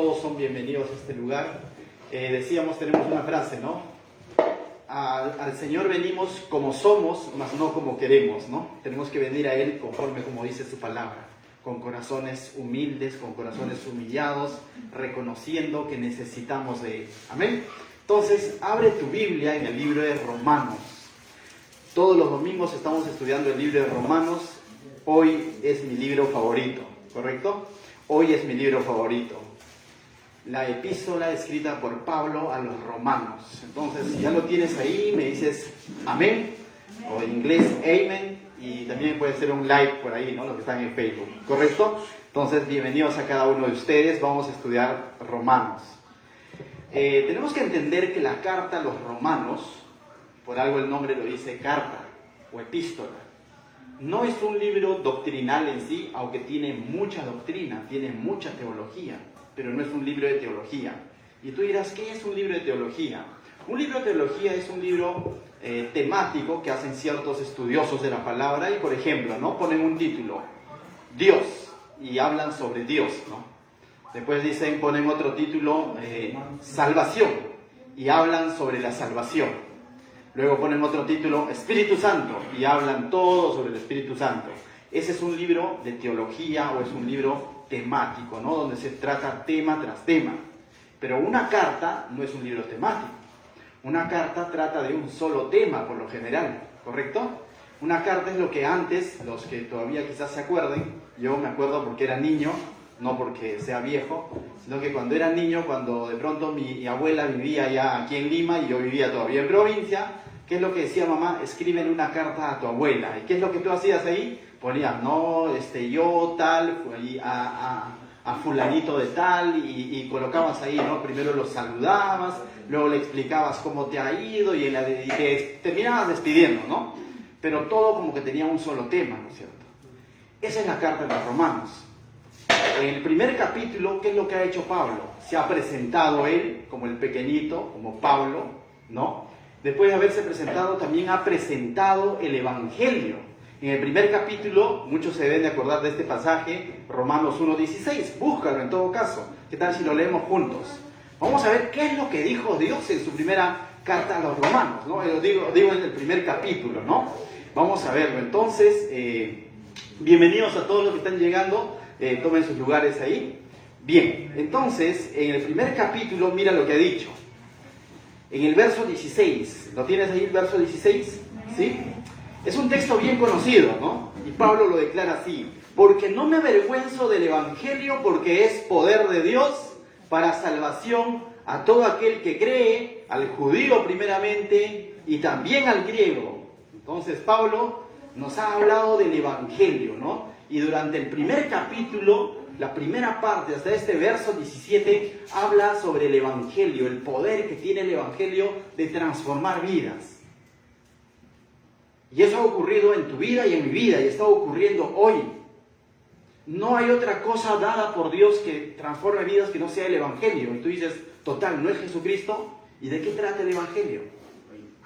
Todos son bienvenidos a este lugar. Decíamos, tenemos una frase, ¿no? Al Señor venimos como somos, mas no como queremos, ¿no? Tenemos que venir a Él conforme como dice su palabra, con corazones humildes, con corazones humillados, reconociendo que necesitamos de Él. Amén. Entonces, abre tu Biblia en el libro de Romanos. Todos los domingos estamos estudiando el libro de Romanos. Hoy es mi libro favorito, ¿correcto? Hoy es mi libro favorito. La epístola escrita por Pablo a los romanos. Entonces, si ya lo tienes ahí, me dices amén, o en inglés amen, y también puede ser un like por ahí, ¿no? Los que están en Facebook, ¿correcto? Entonces, bienvenidos a cada uno de ustedes. Vamos a estudiar Romanos. Tenemos que entender que la carta a los romanos, por algo el nombre lo dice carta o epístola, no es un libro doctrinal en sí, aunque tiene mucha doctrina, tiene mucha teología, pero no es un libro de teología. Y tú dirás, ¿qué es un libro de teología? Un libro de teología es un libro temático que hacen ciertos estudiosos de la palabra y, por ejemplo, ¿no? Ponen un título, Dios, y hablan sobre Dios, ¿no? Después ponen otro título, salvación, y hablan sobre la salvación. Luego ponen otro título, Espíritu Santo, y hablan todo sobre el Espíritu Santo. Ese es un libro de teología o es un libro temático, ¿no? Donde se trata tema tras tema. Pero una carta no es un libro temático. Una carta trata de un solo tema, por lo general, ¿correcto? Una carta es lo que antes, los que todavía quizás se acuerden, yo me acuerdo porque era niño, no porque sea viejo, sino que cuando era niño, cuando de pronto mi abuela vivía ya aquí en Lima y yo vivía todavía en provincia, ¿qué es lo que decía mamá? Escríbele una carta a tu abuela. ¿Y qué es lo que tú hacías ahí? Ponías, no, yo tal, a fulanito de tal, y colocabas ahí, ¿no? Primero lo saludabas, luego le explicabas cómo te ha ido y te terminabas despidiendo, ¿no? Pero todo como que tenía un solo tema, ¿no es cierto? Esa es la carta de los romanos. En el primer capítulo, ¿qué es lo que ha hecho Pablo? Se ha presentado él como el pequeñito, como Pablo, ¿no? Después de haberse presentado, también ha presentado el Evangelio. En el primer capítulo, muchos se deben de acordar de este pasaje, Romanos 1:16. Búscalo en todo caso. ¿Qué tal si lo leemos juntos? Vamos a ver qué es lo que dijo Dios en su primera carta a los romanos, ¿no? Lo digo en el primer capítulo, ¿no? Vamos a verlo. Entonces, bienvenidos a todos los que están llegando. Tomen sus lugares ahí. Bien, entonces, en el primer capítulo, mira lo que ha dicho. En el verso 16, ¿lo tienes ahí el verso 16? ¿Sí? Es un texto bien conocido, ¿no? Y Pablo lo declara así: porque no me avergüenzo del Evangelio, porque es poder de Dios para salvación a todo aquel que cree, al judío primeramente y también al griego. Entonces Pablo nos ha hablado del Evangelio, ¿no? Y durante el primer capítulo, la primera parte, hasta este verso 17, habla sobre el Evangelio, el poder que tiene el Evangelio de transformar vidas. Y eso ha ocurrido en tu vida y en mi vida, y está ocurriendo hoy. No hay otra cosa dada por Dios que transforme vidas que no sea el Evangelio. Y tú dices, total, ¿no es Jesucristo? ¿Y de qué trata el Evangelio?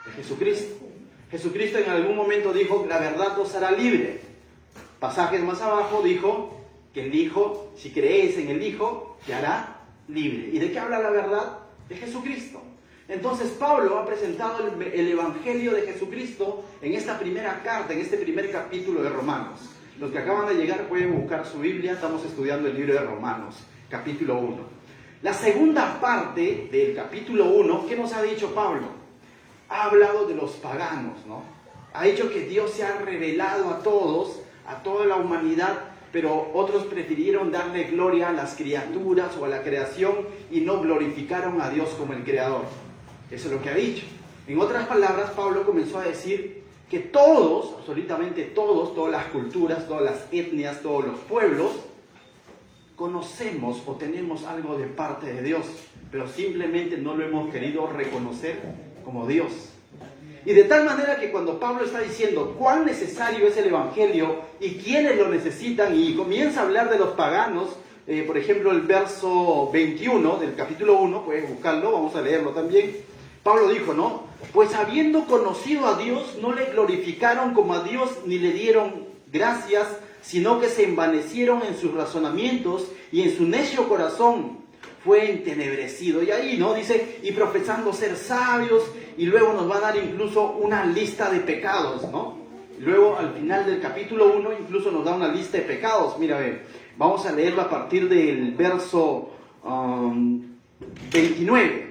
De Jesucristo. Jesucristo en algún momento dijo, la verdad os hará libre. Pasajes más abajo dijo que el Hijo, si creéis en el Hijo, te hará libre. ¿Y de qué habla la verdad? De Jesucristo. Entonces Pablo ha presentado el Evangelio de Jesucristo en esta primera carta, en este primer capítulo de Romanos. Los que acaban de llegar pueden buscar su Biblia, estamos estudiando el libro de Romanos, capítulo 1. La segunda parte del capítulo 1, ¿qué nos ha dicho Pablo? Ha hablado de los paganos, ¿no? Ha dicho que Dios se ha revelado a todos, a toda la humanidad, pero otros prefirieron darle gloria a las criaturas o a la creación y no glorificaron a Dios como el Creador. Eso es lo que ha dicho. En otras palabras, Pablo comenzó a decir que todos, absolutamente todos, todas las culturas, todas las etnias, todos los pueblos, conocemos o tenemos algo de parte de Dios, pero simplemente no lo hemos querido reconocer como Dios. Y de tal manera que cuando Pablo está diciendo cuán necesario es el Evangelio y quiénes lo necesitan, y comienza a hablar de los paganos, por ejemplo el verso 21 del capítulo 1, puedes buscarlo, vamos a leerlo también. Pablo dijo, ¿no? Pues habiendo conocido a Dios, no le glorificaron como a Dios ni le dieron gracias, sino que se envanecieron en sus razonamientos y en su necio corazón fue entenebrecido. Y ahí, ¿no? Dice, y profesando ser sabios, y luego nos va a dar incluso una lista de pecados, ¿no? Luego, al final del capítulo 1, incluso nos da una lista de pecados. Mira, vamos a leerlo a partir del verso 29.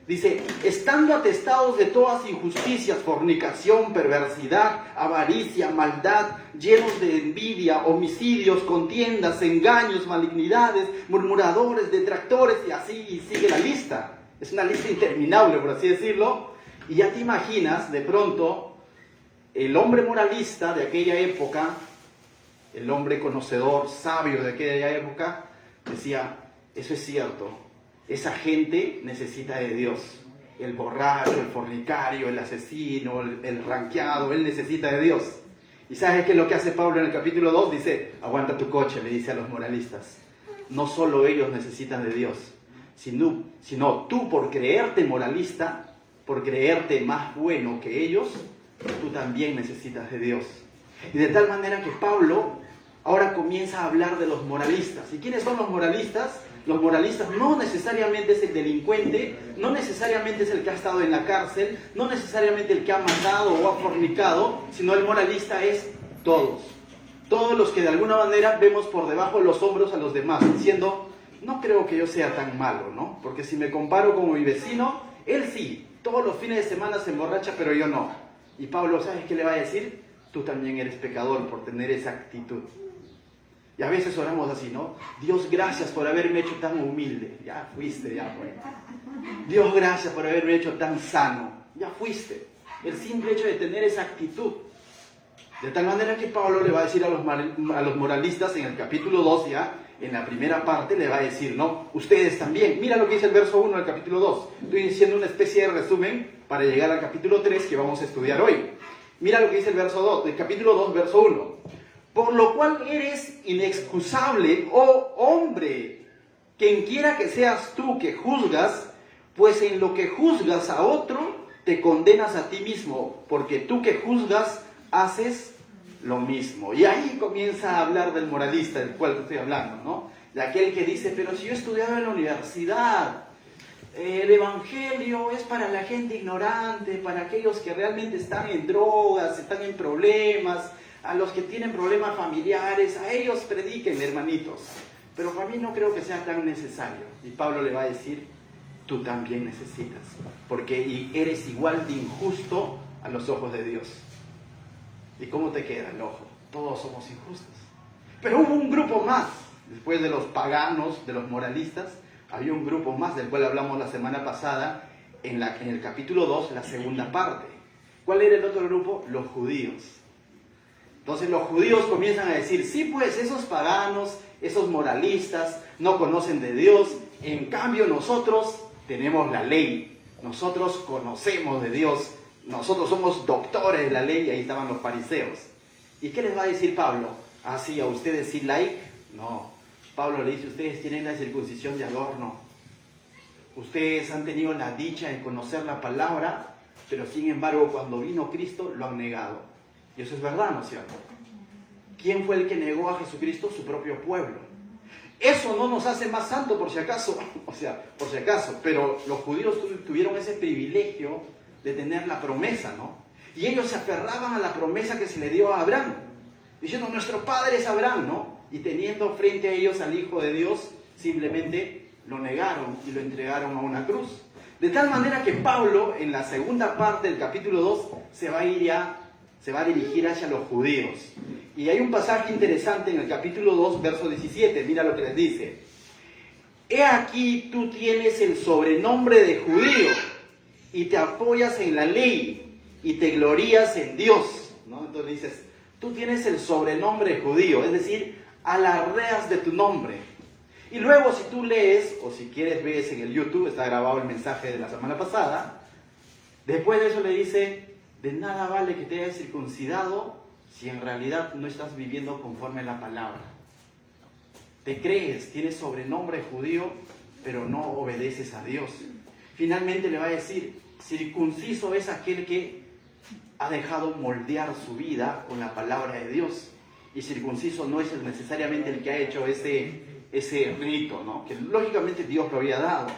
Dice, estando atestados de todas injusticias, fornicación, perversidad, avaricia, maldad, llenos de envidia, homicidios, contiendas, engaños, malignidades, murmuradores, detractores, y así sigue la lista. Es una lista interminable, por así decirlo. Y ya te imaginas, de pronto, el hombre moralista de aquella época, el hombre conocedor, sabio de aquella época, decía, eso es cierto. Esa gente necesita de Dios. El borracho, el fornicario, el asesino, el ranqueado, él necesita de Dios. ¿Y sabes qué es lo que hace Pablo en el capítulo 2? Dice, aguanta tu coche, le dice a los moralistas. No solo ellos necesitan de Dios, sino tú por creerte moralista, por creerte más bueno que ellos, tú también necesitas de Dios. Y de tal manera que Pablo ahora comienza a hablar de los moralistas. ¿Y quiénes son los moralistas? Los moralistas no necesariamente es el delincuente, no necesariamente es el que ha estado en la cárcel, no necesariamente el que ha matado o ha fornicado, sino el moralista es todos. Todos los que de alguna manera vemos por debajo de los hombros a los demás, diciendo, no creo que yo sea tan malo, ¿no? Porque si me comparo con mi vecino, él sí, todos los fines de semana se emborracha, pero yo no. Y Pablo, ¿sabes qué le va a decir? Tú también eres pecador por tener esa actitud. Y a veces oramos así, ¿no? Dios, gracias por haberme hecho tan humilde. Ya fuiste, ya fue. Dios, gracias por haberme hecho tan sano. Ya fuiste. El simple hecho de tener esa actitud. De tal manera que Pablo le va a decir a los moralistas en el capítulo 2 ya, en la primera parte, le va a decir, ¿no? Ustedes también. Mira lo que dice el verso 1 del capítulo 2. Estoy haciendo una especie de resumen para llegar al capítulo 3 que vamos a estudiar hoy. Mira lo que dice el verso 2, del capítulo 2, verso 1. Por lo cual eres inexcusable, oh hombre, quien quiera que seas tú que juzgas, pues en lo que juzgas a otro, te condenas a ti mismo, porque tú que juzgas, haces lo mismo. Y ahí comienza a hablar del moralista, del cual estoy hablando, ¿no? De aquel que dice, pero si yo he estudiado en la universidad, el evangelio es para la gente ignorante, para aquellos que realmente están en drogas, están en problemas, a los que tienen problemas familiares, a ellos prediquen, hermanitos. Pero para mí no creo que sea tan necesario. Y Pablo le va a decir, tú también necesitas, porque eres igual de injusto a los ojos de Dios. ¿Y cómo te queda el ojo? Todos somos injustos. Pero hubo un grupo más, después de los paganos, de los moralistas, había un grupo más del cual hablamos la semana pasada, en el capítulo 2, la segunda parte. ¿Cuál era el otro grupo? Los judíos. Entonces los judíos comienzan a decir, sí, pues esos paganos, esos moralistas no conocen de Dios, en cambio nosotros tenemos la ley, nosotros conocemos de Dios, nosotros somos doctores de la ley, y ahí estaban los fariseos. ¿Y qué les va a decir Pablo? ¿Ah, sí, a ustedes sí like? No, Pablo le dice, ustedes tienen la circuncisión de adorno, ustedes han tenido la dicha de conocer la palabra, pero sin embargo cuando vino Cristo lo han negado. Y eso es verdad, ¿no es cierto? ¿Quién fue el que negó a Jesucristo? Su propio pueblo. Eso no nos hace más santos por si acaso, por si acaso, pero los judíos tuvieron ese privilegio de tener la promesa, ¿no? Y ellos se aferraban a la promesa que se le dio a Abraham, diciendo, nuestro padre es Abraham, ¿no? Y teniendo frente a ellos al Hijo de Dios, simplemente lo negaron y lo entregaron a una cruz. De tal manera que Pablo, en la segunda parte del capítulo 2, se va a dirigir hacia los judíos. Y hay un pasaje interesante en el capítulo 2, verso 17. Mira lo que les dice. He aquí tú tienes el sobrenombre de judío y te apoyas en la ley y te glorías en Dios, ¿no? Entonces dices, tú tienes el sobrenombre de judío, es decir, alardeas de tu nombre. Y luego si tú lees, o si quieres ves en el YouTube, está grabado el mensaje de la semana pasada, después de eso le dice, de nada vale que te hayas circuncidado si en realidad no estás viviendo conforme a la palabra. Te crees, tienes sobrenombre judío, pero no obedeces a Dios. Finalmente le va a decir, circunciso es aquel que ha dejado moldear su vida con la palabra de Dios. Y circunciso no es necesariamente el que ha hecho ese ese rito, ¿no? Que lógicamente Dios lo había dado.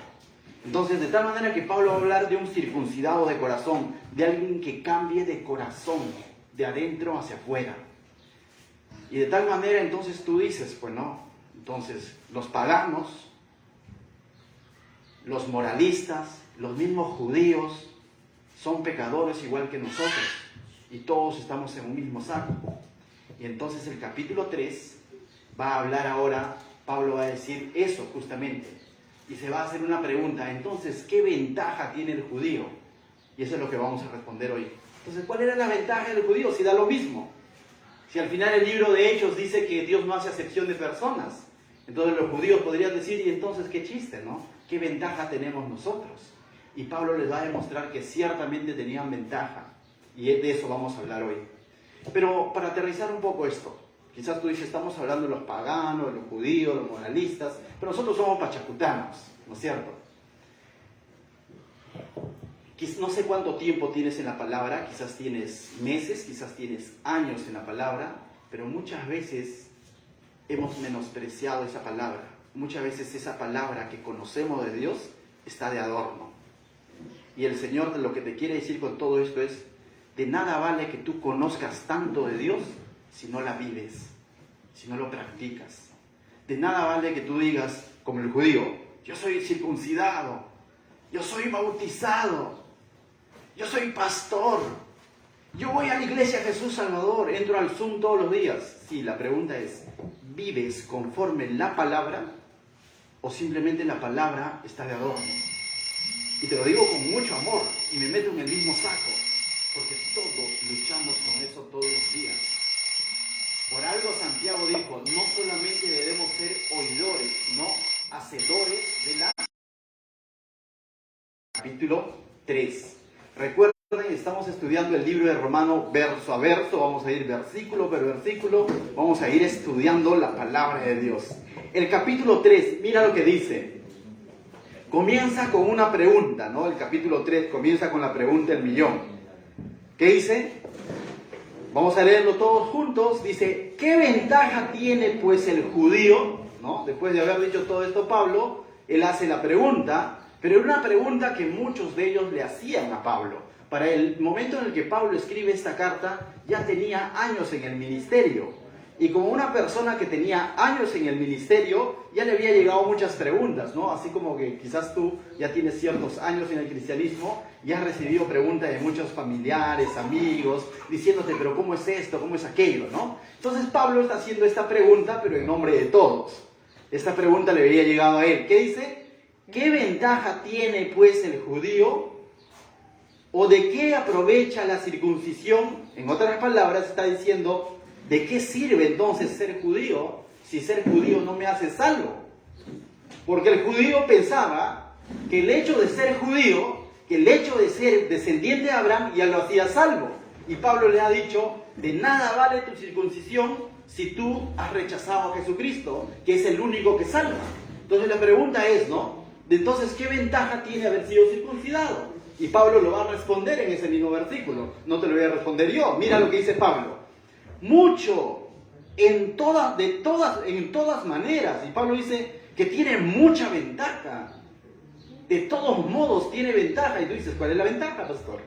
Entonces, de tal manera que Pablo va a hablar de un circuncidado de corazón, de alguien que cambie de corazón, de adentro hacia afuera. Y de tal manera, entonces tú dices, pues no, entonces los paganos, los moralistas, los mismos judíos, son pecadores igual que nosotros, y todos estamos en un mismo saco. Y entonces el capítulo 3 va a hablar ahora, Pablo va a decir eso justamente, y se va a hacer una pregunta, entonces, ¿qué ventaja tiene el judío? Y eso es lo que vamos a responder hoy. Entonces, ¿cuál era la ventaja del judío? Si da lo mismo. Si al final el libro de Hechos dice que Dios no hace acepción de personas, entonces los judíos podrían decir, y entonces, ¿qué chiste, no? ¿Qué ventaja tenemos nosotros? Y Pablo les va a demostrar que ciertamente tenían ventaja, y de eso vamos a hablar hoy. Pero para aterrizar un poco esto, quizás tú dices, estamos hablando de los paganos, de los judíos, de los moralistas, pero nosotros somos pachacutanos, ¿no es cierto? No sé cuánto tiempo tienes en la palabra, quizás tienes meses, quizás tienes años en la palabra, pero muchas veces hemos menospreciado esa palabra. Muchas veces esa palabra que conocemos de Dios está de adorno. Y el Señor lo que te quiere decir con todo esto es, de nada vale que tú conozcas tanto de Dios si no la vives, si no lo practicas. De nada vale que tú digas, como el judío, yo soy circuncidado, yo soy bautizado, yo soy pastor, yo voy a la iglesia Jesús Salvador, entro al Zoom todos los días. Sí, la pregunta es, ¿vives conforme la palabra o simplemente la palabra está de adorno? Y te lo digo con mucho amor y me meto en el mismo saco, porque todos luchamos con eso todos los días. Por algo Santiago dijo, no solamente debemos ser oidores, sino hacedores de la... Capítulo 3. Recuerden, estamos estudiando el libro de Romano verso a verso, vamos a ir versículo por versículo, vamos a ir estudiando la palabra de Dios. El capítulo 3, mira lo que dice. Comienza con una pregunta, ¿no? El capítulo 3 comienza con la pregunta del millón. ¿Qué dice? Vamos a leerlo todos juntos. Dice, ¿qué ventaja tiene pues el judío? ¿No? Después de haber dicho todo esto Pablo, él hace la pregunta, pero era una pregunta que muchos de ellos le hacían a Pablo. Para el momento en el que Pablo escribe esta carta, ya tenía años en el ministerio. Y como una persona que tenía años en el ministerio, ya le había llegado muchas preguntas, ¿no? Así como que quizás tú ya tienes ciertos años en el cristianismo y has recibido preguntas de muchos familiares, amigos, diciéndote, pero ¿cómo es esto? ¿Cómo es aquello? ¿No? Entonces Pablo está haciendo esta pregunta, pero en nombre de todos. Esta pregunta le había llegado a él. ¿Qué dice? ¿Qué ventaja tiene pues el judío? ¿O de qué aprovecha la circuncisión? En otras palabras está diciendo, ¿de qué sirve entonces ser judío si ser judío no me hace salvo? Porque el judío pensaba que el hecho de ser judío, que el hecho de ser descendiente de Abraham ya lo hacía salvo. Y Pablo le ha dicho, de nada vale tu circuncisión si tú has rechazado a Jesucristo, que es el único que salva. Entonces la pregunta es, ¿no? Entonces, ¿qué ventaja tiene haber sido circuncidado? Y Pablo lo va a responder en ese mismo versículo. No te lo voy a responder yo. Mira lo que dice Pablo. Mucho, en todas maneras. Y Pablo dice que tiene mucha ventaja. De todos modos tiene ventaja. Y tú dices, ¿cuál es la ventaja, pastor?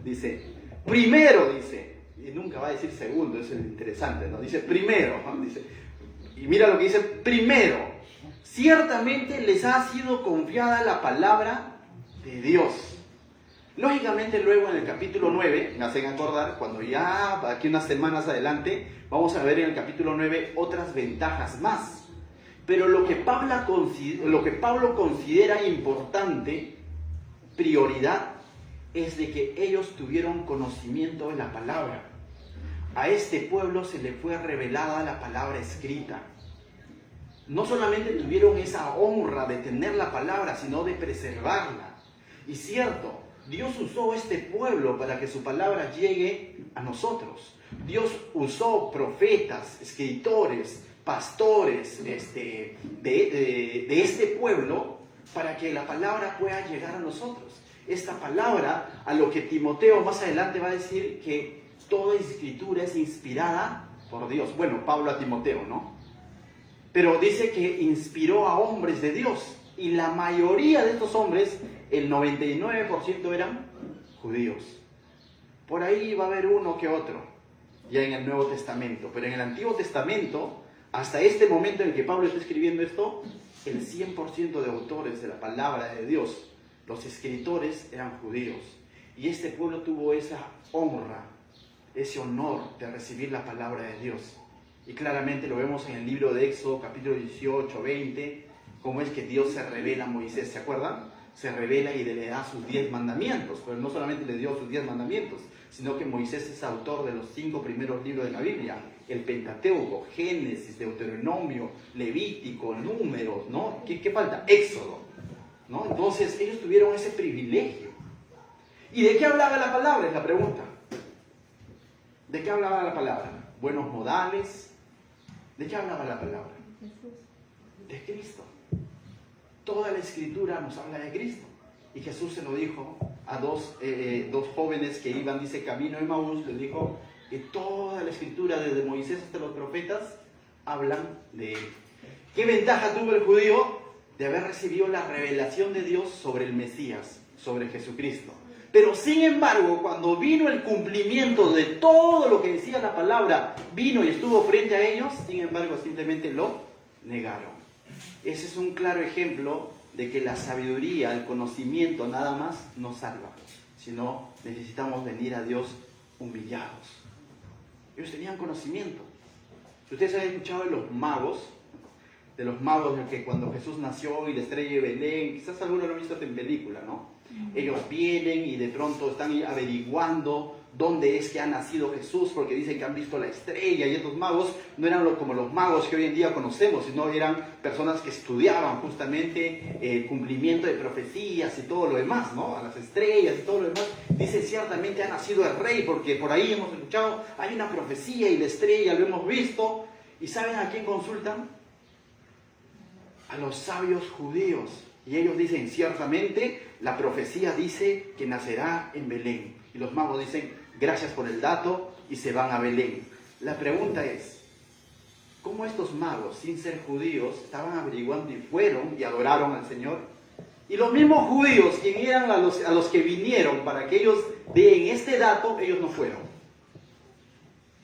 Dice, primero, dice, y nunca va a decir segundo, eso es interesante, ¿no? Dice, primero, ¿no? Dice, y mira lo que dice, primero, ciertamente les ha sido confiada la palabra de Dios. Lógicamente luego en el capítulo 9, me hacen acordar, cuando ya aquí unas semanas adelante, vamos a ver en el capítulo 9 otras ventajas más. Pero lo que Pablo considera importante, prioridad, es de que ellos tuvieron conocimiento de la palabra. A este pueblo se le fue revelada la palabra escrita. No solamente tuvieron esa honra de tener la palabra, sino de preservarla. Y cierto, Dios usó este pueblo para que su palabra llegue a nosotros. Dios usó profetas, escritores, pastores de este pueblo para que la palabra pueda llegar a nosotros. Esta palabra, a lo que Timoteo más adelante va a decir que toda escritura es inspirada por Dios. Bueno, Pablo a Timoteo, ¿no? Pero dice que inspiró a hombres de Dios. Y la mayoría de estos hombres, el 99% eran judíos. Por ahí va a haber uno que otro, ya en el Nuevo Testamento. Pero en el Antiguo Testamento, hasta este momento en que Pablo está escribiendo esto, el 100% de autores de la palabra de Dios, los escritores, eran judíos. Y este pueblo tuvo esa honra, ese honor de recibir la palabra de Dios. Y claramente lo vemos en el libro de Éxodo, capítulo 18, 20, cómo es que Dios se revela a Moisés, ¿se acuerdan? Se revela y le da sus 10 mandamientos, pero no solamente le dio sus 10 mandamientos, sino que Moisés es autor de los 5 primeros libros de la Biblia, el Pentateuco, Génesis, Deuteronomio, Levítico, Números, ¿no? ¿Qué falta? Éxodo, ¿no? Entonces ellos tuvieron ese privilegio. ¿Y de qué hablaba la palabra? Es la pregunta. ¿De qué hablaba la palabra? Buenos modales. ¿De qué hablaba la palabra? De Cristo. Toda la Escritura nos habla de Cristo. Y Jesús se lo dijo a dos jóvenes que iban, dice, camino de Emaús, les dijo que toda la Escritura, desde Moisés hasta los profetas, hablan de él. ¿Qué ventaja tuvo el judío? De haber recibido la revelación de Dios sobre el Mesías, sobre Jesucristo. Pero sin embargo, cuando vino el cumplimiento de todo lo que decía la palabra, vino y estuvo frente a ellos, sin embargo, simplemente lo negaron. Ese es un claro ejemplo de que la sabiduría, el conocimiento nada más no salva, sino necesitamos venir a Dios humillados. Ellos tenían conocimiento. Si ustedes han escuchado de los magos de que cuando Jesús nació y la estrella de Belén, quizás algunos lo han visto en película, ¿no? Ellos vienen y de pronto están averiguando dónde es que ha nacido Jesús, porque dicen que han visto la estrella, y estos magos no eran como los magos que hoy en día conocemos, sino eran personas que estudiaban justamente el cumplimiento de profecías y todo lo demás, ¿no? A las estrellas y todo lo demás. Dice, ciertamente ha nacido el rey, porque por ahí hemos escuchado, hay una profecía y la estrella lo hemos visto. ¿Y saben a quién consultan? A los sabios judíos. Y ellos dicen, ciertamente, la profecía dice que nacerá en Belén. Y los magos dicen, gracias por el dato, y se van a Belén. La pregunta es, ¿cómo estos magos, sin ser judíos, estaban averiguando y fueron y adoraron al Señor? Y los mismos judíos, quienes eran a los que vinieron para que ellos den este dato, ellos no fueron.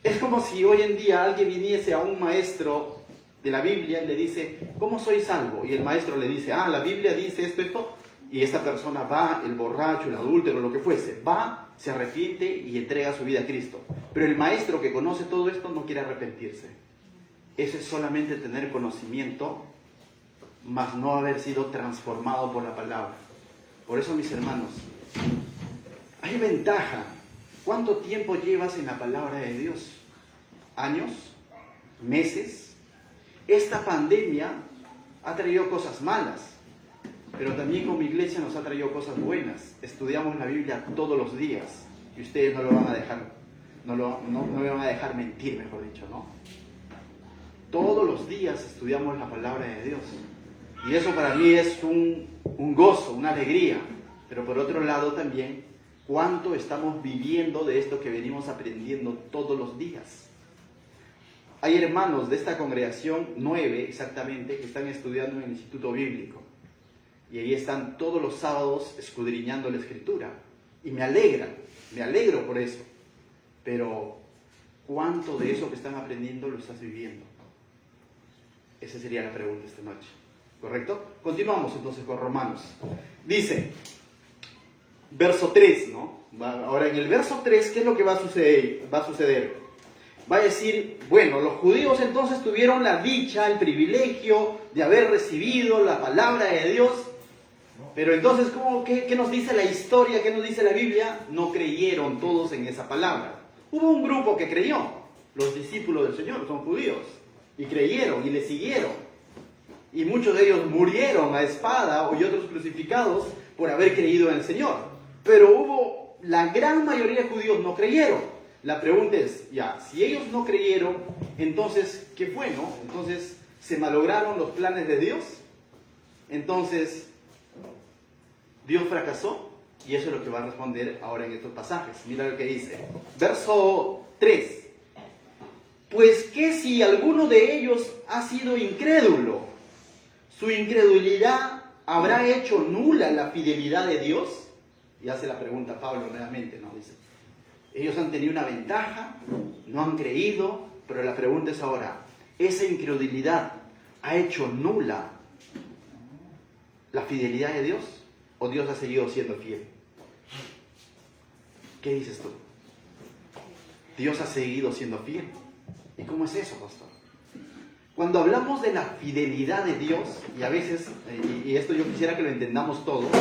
Es como si hoy en día alguien viniese a un maestro de la Biblia y le dice, ¿cómo soy salvo? Y el maestro le dice, la Biblia dice esto, y esta persona va, el borracho, el adúltero, lo que fuese, va, se arrepiente y entrega su vida a Cristo. Pero el maestro que conoce todo esto no quiere arrepentirse. Eso es solamente tener conocimiento, mas no haber sido transformado por la palabra. Por eso, mis hermanos, hay ventaja. ¿Cuánto tiempo llevas en la palabra de Dios? ¿Años? ¿Meses? Esta pandemia ha traído cosas malas, pero también como iglesia nos ha traído cosas buenas. Estudiamos la Biblia todos los días y ustedes no lo van a dejar, no me van a dejar mentir, mejor dicho, ¿no? Todos los días estudiamos la palabra de Dios y eso para mí es un gozo, una alegría. Pero por otro lado también, ¿cuánto estamos viviendo de esto que venimos aprendiendo todos los días? Hay hermanos de esta congregación, 9 exactamente, que están estudiando en el Instituto Bíblico. Y ahí están todos los sábados escudriñando la Escritura. Y me alegro por eso. Pero, ¿cuánto de eso que están aprendiendo lo estás viviendo? Esa sería la pregunta esta noche. ¿Correcto? Continuamos entonces con Romanos. Dice, verso 3, ¿no? Ahora, en el verso 3, ¿qué es lo que va a suceder? Va a decir, bueno, los judíos entonces tuvieron la dicha, el privilegio de haber recibido la palabra de Dios, pero entonces, ¿qué nos dice la historia? ¿Qué nos dice la Biblia? No creyeron todos en esa palabra. Hubo un grupo que creyó, los discípulos del Señor, son judíos, y creyeron y le siguieron. Y muchos de ellos murieron a espada y otros crucificados por haber creído en el Señor. Pero la gran mayoría de judíos no creyeron. La pregunta es, si ellos no creyeron, entonces, ¿qué fue, no? Entonces, ¿se malograron los planes de Dios? Entonces, ¿Dios fracasó? Y eso es lo que va a responder ahora en estos pasajes. Mira lo que dice. Verso 3. Pues que si alguno de ellos ha sido incrédulo, su incredulidad habrá hecho nula la fidelidad de Dios. Y hace la pregunta Pablo nuevamente, ¿no? Dice, ellos han tenido una ventaja, no han creído, pero la pregunta es ahora, ¿esa incredulidad ha hecho nula la fidelidad de Dios? ¿O Dios ha seguido siendo fiel? ¿Qué dices tú? Dios ha seguido siendo fiel. ¿Y cómo es eso, pastor? Cuando hablamos de la fidelidad de Dios, y a veces, y esto yo quisiera que lo entendamos todos,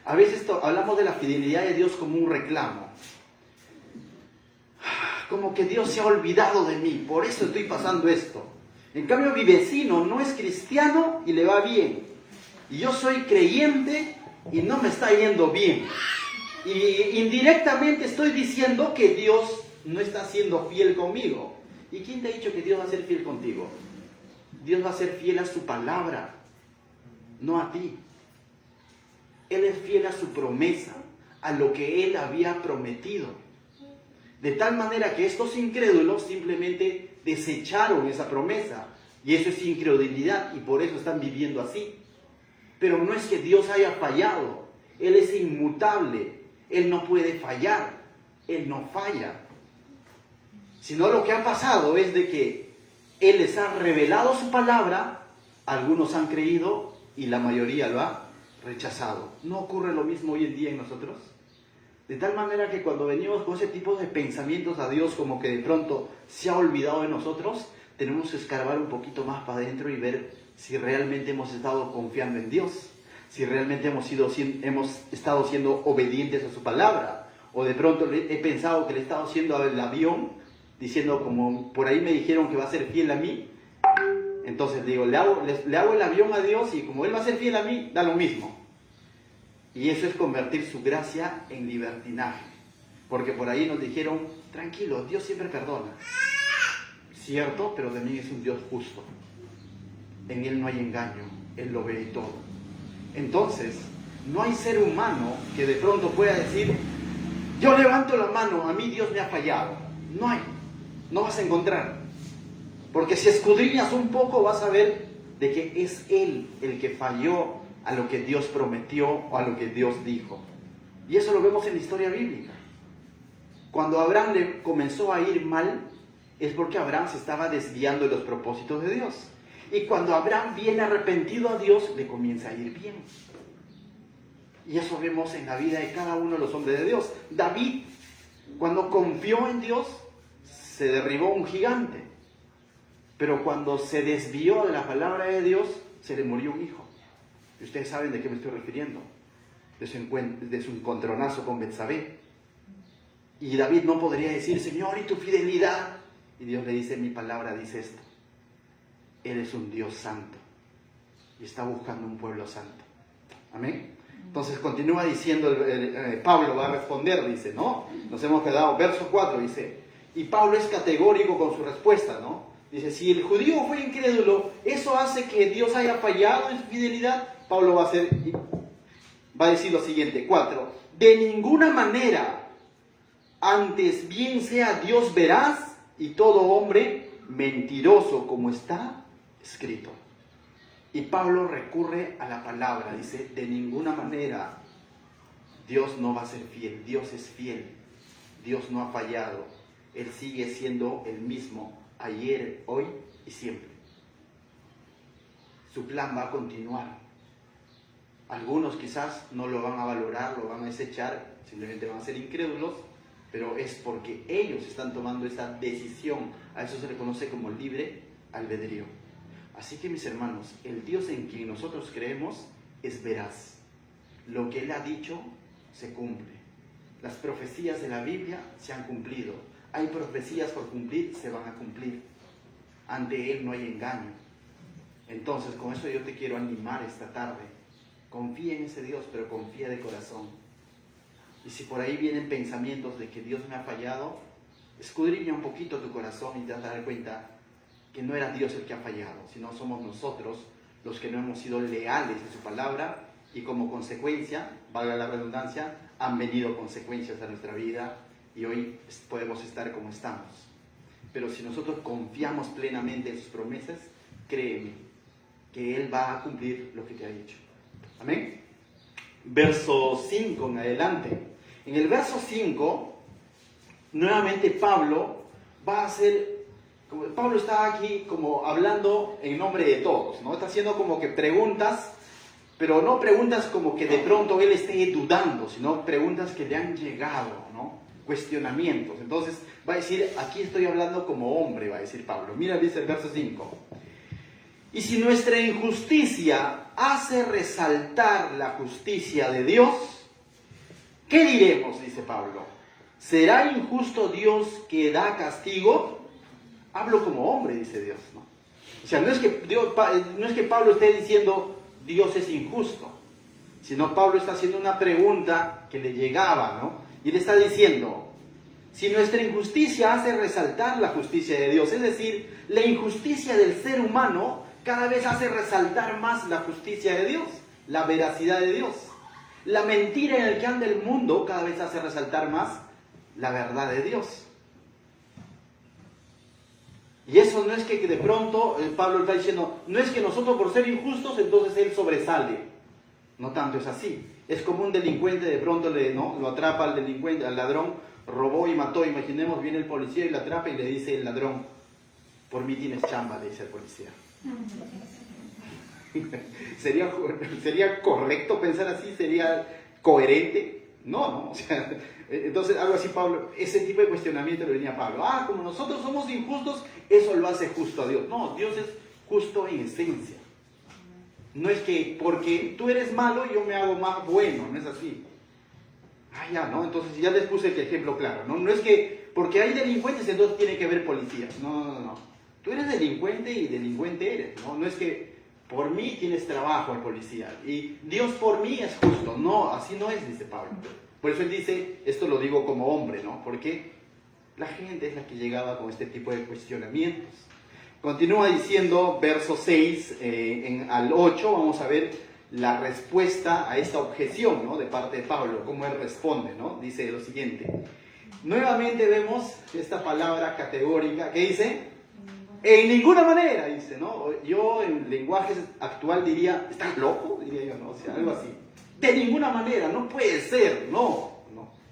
a veces hablamos de la fidelidad de Dios como un reclamo. Como que Dios se ha olvidado de mí, por eso estoy pasando esto. En cambio, mi vecino no es cristiano y le va bien. Y yo soy creyente y no me está yendo bien. Y indirectamente estoy diciendo que Dios no está siendo fiel conmigo. ¿Y quién te ha dicho que Dios va a ser fiel contigo? Dios va a ser fiel a su palabra, no a ti. Él es fiel a su promesa, a lo que Él había prometido. De tal manera que estos incrédulos simplemente desecharon esa promesa. Y eso es incredulidad y por eso están viviendo así. Pero no es que Dios haya fallado. Él es inmutable. Él no puede fallar. Él no falla. Sino lo que ha pasado es de que Él les ha revelado su palabra, algunos han creído y la mayoría lo ha rechazado. ¿No ocurre lo mismo hoy en día en nosotros? De tal manera que cuando venimos con ese tipo de pensamientos a Dios, como que de pronto se ha olvidado de nosotros, tenemos que escarbar un poquito más para adentro y ver si realmente hemos estado confiando en Dios, si realmente hemos estado siendo obedientes a su palabra, o de pronto he pensado que le he estado haciendo el avión, diciendo como por ahí me dijeron que va a ser fiel a mí, entonces digo, le hago el avión a Dios y como Él va a ser fiel a mí, da lo mismo. Y eso es convertir su gracia en libertinaje. Porque por ahí nos dijeron, tranquilo, Dios siempre perdona. Cierto, pero también es un Dios justo. En Él no hay engaño, Él lo ve todo. Entonces, no hay ser humano que de pronto pueda decir, yo levanto la mano, a mí Dios me ha fallado. No hay, no vas a encontrar. Porque si escudriñas un poco vas a ver de que es Él el que falló a lo que Dios prometió o a lo que Dios dijo. Y eso lo vemos en la historia bíblica. Cuando a Abraham le comenzó a ir mal, es porque Abraham se estaba desviando de los propósitos de Dios. Y cuando Abraham viene arrepentido a Dios, le comienza a ir bien. Y eso vemos en la vida de cada uno de los hombres de Dios. David, cuando confió en Dios, se derribó un gigante. Pero cuando se desvió de la palabra de Dios, se le murió un hijo. Y ustedes saben de qué me estoy refiriendo. De su encontronazo con Betsabé. Y David no podría decir, Señor, ¿y tu fidelidad? Y Dios le dice, mi palabra dice esto. Él es un Dios santo. Y está buscando un pueblo santo. Amén. Entonces continúa diciendo, Pablo va a responder, dice, ¿no? Nos hemos quedado, verso 4 dice, y Pablo es categórico con su respuesta, ¿no? Dice, si el judío fue incrédulo, ¿eso hace que Dios haya fallado en su fidelidad? Pablo va a decir lo siguiente, 4, de ninguna manera, antes bien sea Dios veraz y todo hombre mentiroso, como está escrito. Y Pablo recurre a la palabra, dice, de ninguna manera Dios no va a ser fiel, Dios es fiel, Dios no ha fallado, Él sigue siendo el mismo ayer, hoy y siempre. Su plan va a continuar. Algunos quizás no lo van a valorar, lo van a desechar, simplemente van a ser incrédulos, pero es porque ellos están tomando esa decisión. A eso se le conoce como libre albedrío. Así que mis hermanos, el Dios en quien nosotros creemos es veraz. Lo que Él ha dicho se cumple. Las profecías de la Biblia se han cumplido. Hay profecías por cumplir, se van a cumplir. Ante Él no hay engaño. Entonces, con eso yo te quiero animar esta tarde. Confía en ese Dios, pero confía de corazón. Y si por ahí vienen pensamientos de que Dios me ha fallado, escudriña un poquito tu corazón y te vas a dar cuenta que no era Dios el que ha fallado, sino somos nosotros los que no hemos sido leales a su palabra y como consecuencia, valga la redundancia, han venido consecuencias a nuestra vida y hoy podemos estar como estamos. Pero si nosotros confiamos plenamente en sus promesas, créeme que Él va a cumplir lo que te ha dicho. Amén. Verso 5 en adelante. En el verso 5, nuevamente Pablo va a hacer... Pablo está aquí como hablando en nombre de todos, ¿no? Está haciendo como que preguntas, pero no preguntas como que de pronto él esté dudando, sino preguntas que le han llegado, ¿no? Cuestionamientos. Entonces va a decir, aquí estoy hablando como hombre, va a decir Pablo. Mira, dice el verso 5. Y si nuestra injusticia hace resaltar la justicia de Dios, ¿qué diremos? Dice Pablo. ¿Será injusto Dios que da castigo? Hablo como hombre, dice Dios, ¿no? O sea, no es que Pablo esté diciendo Dios es injusto, sino Pablo está haciendo una pregunta que le llegaba, ¿no? Y le está diciendo, si nuestra injusticia hace resaltar la justicia de Dios, es decir, la injusticia del ser humano cada vez hace resaltar más la justicia de Dios, la veracidad de Dios. La mentira en la que anda el mundo cada vez hace resaltar más la verdad de Dios. Y eso no es que de pronto, Pablo está diciendo, no es que nosotros por ser injustos, entonces él sobresale. No tanto es así. Es como un delincuente de pronto ¿no? Lo atrapa al delincuente, al ladrón, robó y mató. Imaginemos, viene el policía y lo atrapa y le dice el ladrón, por mí tienes chamba, le dice el policía. ¿Sería correcto pensar así? ¿Sería coherente? No, o sea, entonces algo así Pablo, ese tipo de cuestionamiento le venía a Pablo. Como nosotros somos injustos, eso lo hace justo a Dios. No, Dios es justo en esencia. No es que porque tú eres malo yo me hago más bueno, no es así. ¿No? Entonces ya les puse el ejemplo claro, ¿no? No es que porque hay delincuentes entonces tiene que haber policías. No. Tú eres delincuente y delincuente eres, ¿no? No es que por mí tienes trabajo el policía y Dios por mí es justo. No, así no es, dice Pablo. Por eso él dice, esto lo digo como hombre, ¿no? Porque la gente es la que llegaba con este tipo de cuestionamientos. Continúa diciendo, verso 6 al 8, vamos a ver la respuesta a esta objeción, ¿no? De parte de Pablo, cómo él responde, ¿no? Dice lo siguiente. Nuevamente vemos esta palabra categórica que dice... En ninguna manera, dice, ¿no? Yo en lenguaje actual diría, ¿estás loco? Diría yo, ¿no? O sea, algo así. De ninguna manera, no puede ser, no.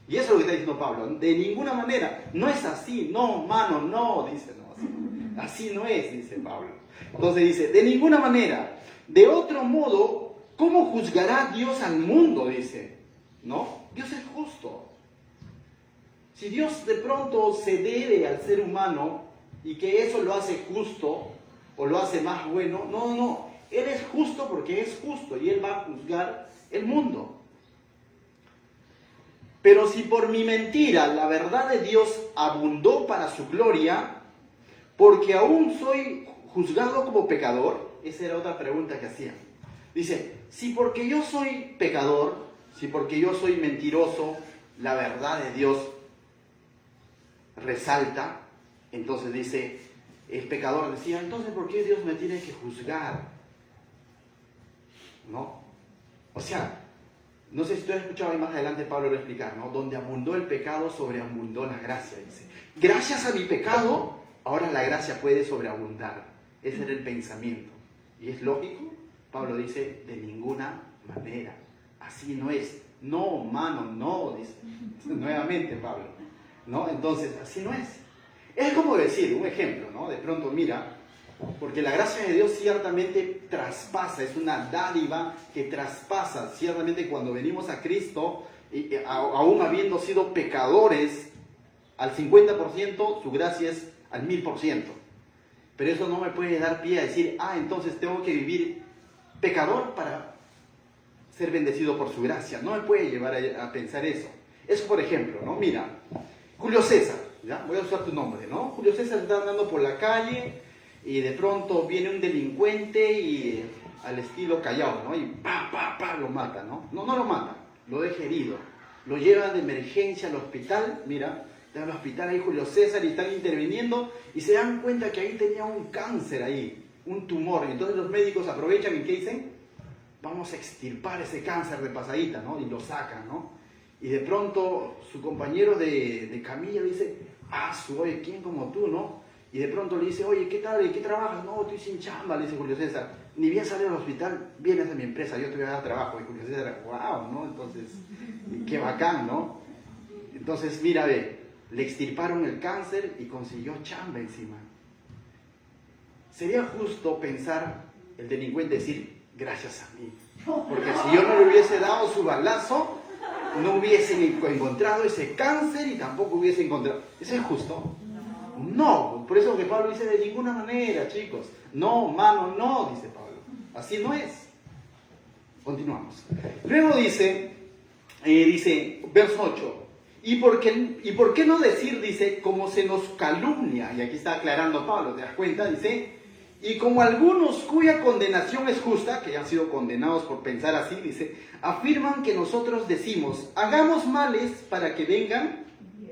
Y eso es lo que está diciendo Pablo, de ninguna manera, no es así, no, mano, no, dice, no, así no es, dice Pablo. Entonces dice, de ninguna manera, de otro modo, ¿cómo juzgará Dios al mundo? Dice, ¿no? Dios es justo. Si Dios de pronto se debe al ser humano, y que eso lo hace justo o lo hace más bueno. No, Él es justo porque es justo y Él va a juzgar el mundo. Pero si por mi mentira la verdad de Dios abundó para su gloria, porque aún soy juzgado como pecador, esa era otra pregunta que hacía. Dice, si porque yo soy pecador, si porque yo soy mentiroso, la verdad de Dios resalta, entonces dice, el pecador decía, entonces ¿por qué Dios me tiene que juzgar? ¿No? O sea, no sé si tú has escuchado, y más adelante Pablo lo va a explicar, ¿no? Donde abundó el pecado, sobreabundó la gracia, dice. Gracias a mi pecado, ahora la gracia puede sobreabundar. Ese era el pensamiento. ¿Y es lógico? Pablo dice, de ninguna manera. Así no es. No, mano, no, dice. Nuevamente Pablo. ¿No? Entonces, así no es. Es como decir, un ejemplo, ¿no? De pronto, mira, porque la gracia de Dios ciertamente traspasa, es una dádiva que traspasa. Ciertamente cuando venimos a Cristo, aún habiendo sido pecadores, al 50%, su gracia es al 1000%. Pero eso no me puede dar pie a decir, entonces tengo que vivir pecador para ser bendecido por su gracia. No me puede llevar a pensar eso. Eso, por ejemplo, ¿no? Mira, Julio César. ¿Ya? Voy a usar tu nombre, ¿no? Julio César está andando por la calle y de pronto viene un delincuente y al estilo Callao, ¿no? Y lo mata, ¿no? No lo mata, lo deja herido. Lo llevan de emergencia al hospital, mira, está en el hospital ahí Julio César y están interviniendo y se dan cuenta que ahí tenía un cáncer ahí, un tumor. Y entonces los médicos aprovechan y ¿qué dicen? Vamos a extirpar ese cáncer de pasadita, ¿no? Y lo sacan, ¿no? Y de pronto su compañero de camilla dice, oye, ¿quién como tú, no? Y de pronto le dice, oye, ¿qué tal? ¿En qué trabajas? No, estoy sin chamba, le dice Julio César. Ni bien sale del hospital, vienes a mi empresa, yo te voy a dar trabajo. Y Julio César, wow, ¿no? Entonces, qué bacán, ¿no? Entonces, mira, ve, le extirparon el cáncer y consiguió chamba encima. Sería justo pensar, el delincuente decir, gracias a mí. Porque si yo no le hubiese dado su balazo, no hubiesen encontrado ese cáncer y tampoco hubiese encontrado. ¿Eso es justo? No, por eso que Pablo dice de ninguna manera, chicos. No, mano, no, dice Pablo. Así no es. Continuamos. Luego dice, verso 8. ¿Y por qué no decir, dice, como se nos calumnia? Y aquí está aclarando Pablo, ¿te das cuenta? Dice, y como algunos cuya condenación es justa, que han sido condenados por pensar así, dice, afirman que nosotros decimos, hagamos males para que vengan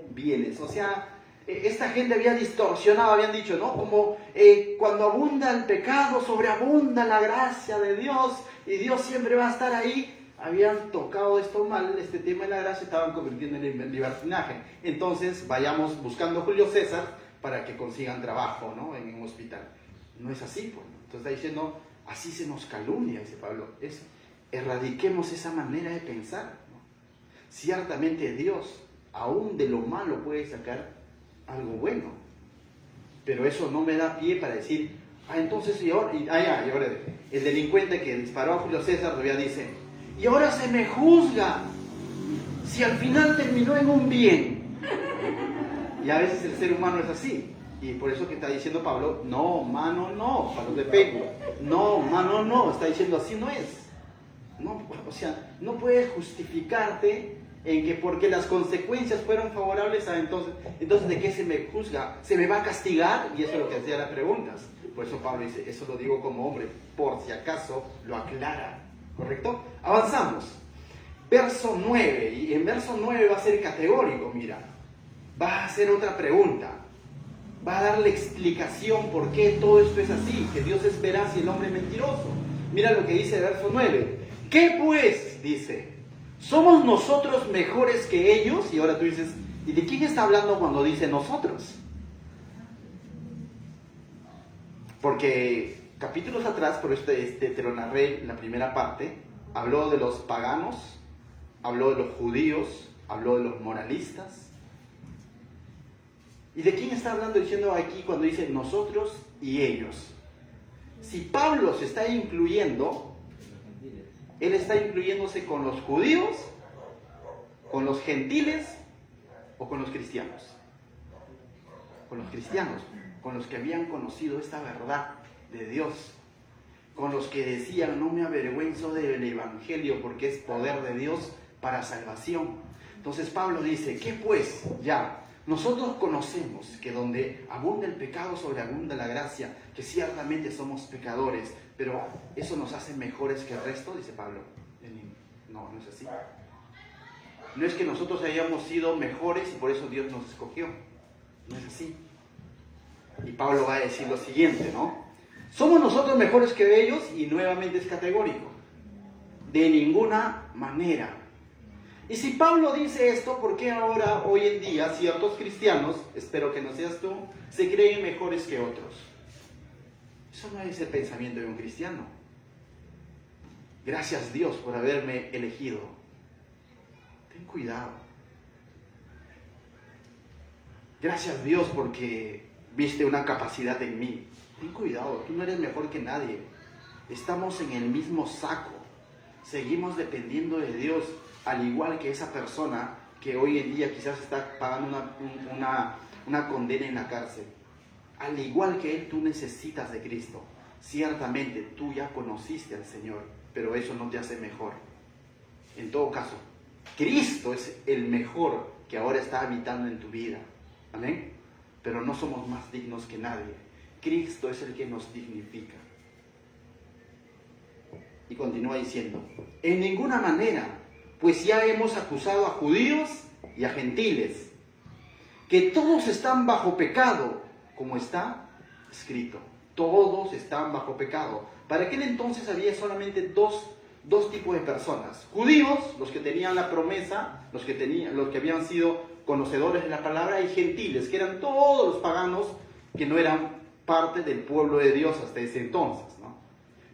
bienes. O sea, esta gente había distorsionado, habían dicho, ¿no? Como cuando abunda el pecado, sobreabunda la gracia de Dios y Dios siempre va a estar ahí. Habían tocado esto mal, este tema de la gracia, estaban convirtiendo en libertinaje. Entonces, vayamos buscando a Julio César para que consigan trabajo, ¿no? En un hospital. No es así, pues. Entonces está diciendo, así se nos calumnia, dice Pablo. Erradiquemos esa manera de pensar, ¿no? Ciertamente Dios, aún de lo malo, puede sacar algo bueno. Pero eso no me da pie para decir, entonces, y ahora el delincuente que disparó a Julio César todavía dice, y ahora se me juzga, si al final terminó en un bien. Y a veces el ser humano es así. Y por eso que está diciendo Pablo, no, mano, no, Pablo de Pedro, no, mano, no, está diciendo así no es. No, o sea, no puedes justificarte en que porque las consecuencias fueron favorables entonces ¿de qué se me juzga? ¿Se me va a castigar? Y eso es lo que hacía las preguntas. Por eso Pablo dice, eso lo digo como hombre, por si acaso lo aclara. ¿Correcto? Avanzamos. Verso 9, y en verso 9 va a ser categórico, mira. Va a hacer otra pregunta. Va a dar la explicación por qué todo esto es así, que Dios es veraz y el hombre es mentiroso. Mira lo que dice el verso 9. ¿Qué pues? Dice, ¿somos nosotros mejores que ellos? Y ahora tú dices, ¿y de quién está hablando cuando dice nosotros? Porque capítulos atrás, por esto te lo narré la primera parte, habló de los paganos, habló de los judíos, habló de los moralistas. ¿Y de quién está hablando diciendo aquí cuando dice nosotros y ellos? Si Pablo se está incluyendo, él está incluyéndose con los judíos, con los gentiles o con los cristianos. Con los cristianos, con los que habían conocido esta verdad de Dios, con los que decían, no me avergüenzo del evangelio porque es poder de Dios para salvación. Entonces Pablo dice, ¿qué pues? Ya, nosotros conocemos que donde abunda el pecado sobreabunda la gracia, que ciertamente somos pecadores, pero ¿eso nos hace mejores que el resto? Dice Pablo. No, no es así. No es que nosotros hayamos sido mejores y por eso Dios nos escogió. No es así. Y Pablo va a decir lo siguiente, ¿no? ¿Somos nosotros mejores que ellos? Y nuevamente es categórico. De ninguna manera. Y si Pablo dice esto, ¿por qué ahora, hoy en día, ciertos cristianos, espero que no seas tú, se creen mejores que otros? Eso no es el pensamiento de un cristiano. Gracias Dios por haberme elegido. Ten cuidado. Gracias Dios porque viste una capacidad en mí. Ten cuidado, tú no eres mejor que nadie. Estamos en el mismo saco. Seguimos dependiendo de Dios, al igual que esa persona que hoy en día quizás está pagando una condena en la cárcel. Al igual que él, tú necesitas de Cristo. Ciertamente, tú ya conociste al Señor, pero eso no te hace mejor. En todo caso, Cristo es el mejor que ahora está habitando en tu vida. ¿Amén? Pero no somos más dignos que nadie. Cristo es el que nos dignifica. Y continúa diciendo, en ninguna manera, pues ya hemos acusado a judíos y a gentiles, que todos están bajo pecado, como está escrito. Todos están bajo pecado. Para aquel entonces había solamente dos tipos de personas. Judíos, los que tenían la promesa, los que habían sido conocedores de la palabra, y gentiles, que eran todos los paganos que no eran parte del pueblo de Dios hasta ese entonces, ¿no?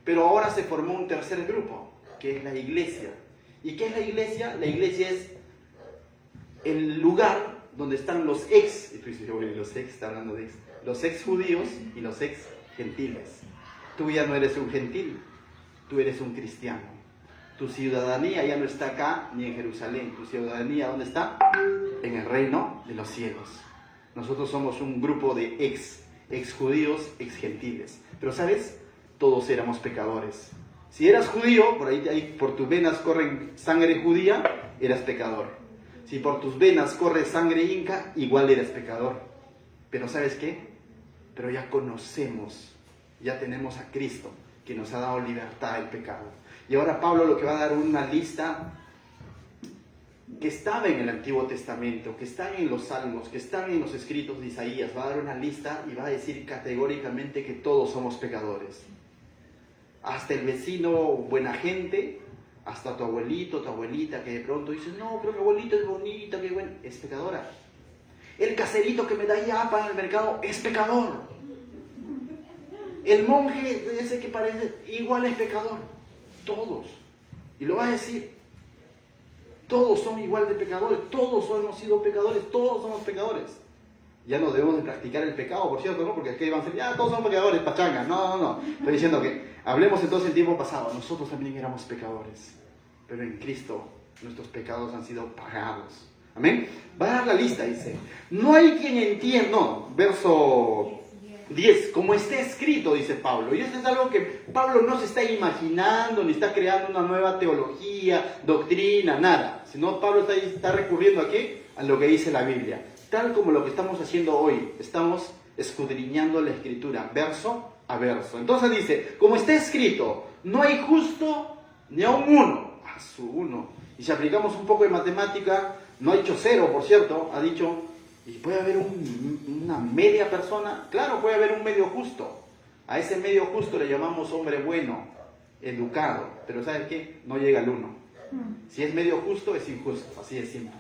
Pero ahora se formó un tercer grupo, que es la iglesia. ¿Y qué es la iglesia? La iglesia es el lugar donde están los ex, y tú dices, oye, los ex, está hablando de ex, los ex judíos y los ex gentiles. Tú ya no eres un gentil, tú eres un cristiano. Tu ciudadanía ya no está acá ni en Jerusalén. Tu ciudadanía, ¿dónde está? En el reino de los cielos. Nosotros somos un grupo de ex judíos, ex gentiles. Pero ¿sabes? Todos éramos pecadores. Si eras judío, por tus venas corren sangre judía, eras pecador. Si por tus venas corre sangre inca, igual eres pecador. Pero ¿sabes qué? Pero ya conocemos, ya tenemos a Cristo, que nos ha dado libertad del pecado. Y ahora Pablo lo que va a dar una lista que estaba en el Antiguo Testamento, que están en los Salmos, que están en los escritos de Isaías. Va a dar una lista y va a decir categóricamente que todos somos pecadores. Hasta el vecino buena gente, hasta tu abuelito, tu abuelita, que de pronto dices, no, pero mi abuelita es bonita, qué buena, es pecadora. El caserito que me da yapa en el mercado es pecador. El monje ese que parece igual es pecador. Todos. Y lo va a decir. Todos son igual de pecadores. Todos hemos sido pecadores. Todos somos pecadores. Ya no debemos de practicar el pecado, por cierto, ¿no? Porque aquí van a decir, ya todos son pecadores, pachanga. No. Estoy diciendo que hablemos entonces en tiempo pasado. Nosotros también éramos pecadores. Pero en Cristo nuestros pecados han sido pagados. Amén. Va a dar la lista, dice. No hay quien entienda. No, verso 10, como está escrito, dice Pablo. Y esto es algo que Pablo no se está imaginando, ni está creando una nueva teología, doctrina, nada. Sino Pablo está recurriendo aquí a lo que dice la Biblia. Tal como lo que estamos haciendo hoy. Estamos escudriñando la Escritura, verso a verso. Entonces dice, como está escrito, no hay justo ni aun uno. A su uno. Y si aplicamos un poco de matemática, no ha dicho cero, por cierto, ha dicho... ¿Y puede haber una media persona? Claro, puede haber un medio justo. A ese medio justo le llamamos hombre bueno, educado. Pero ¿sabes qué? No llega al uno. Si es medio justo, es injusto. Así de simple.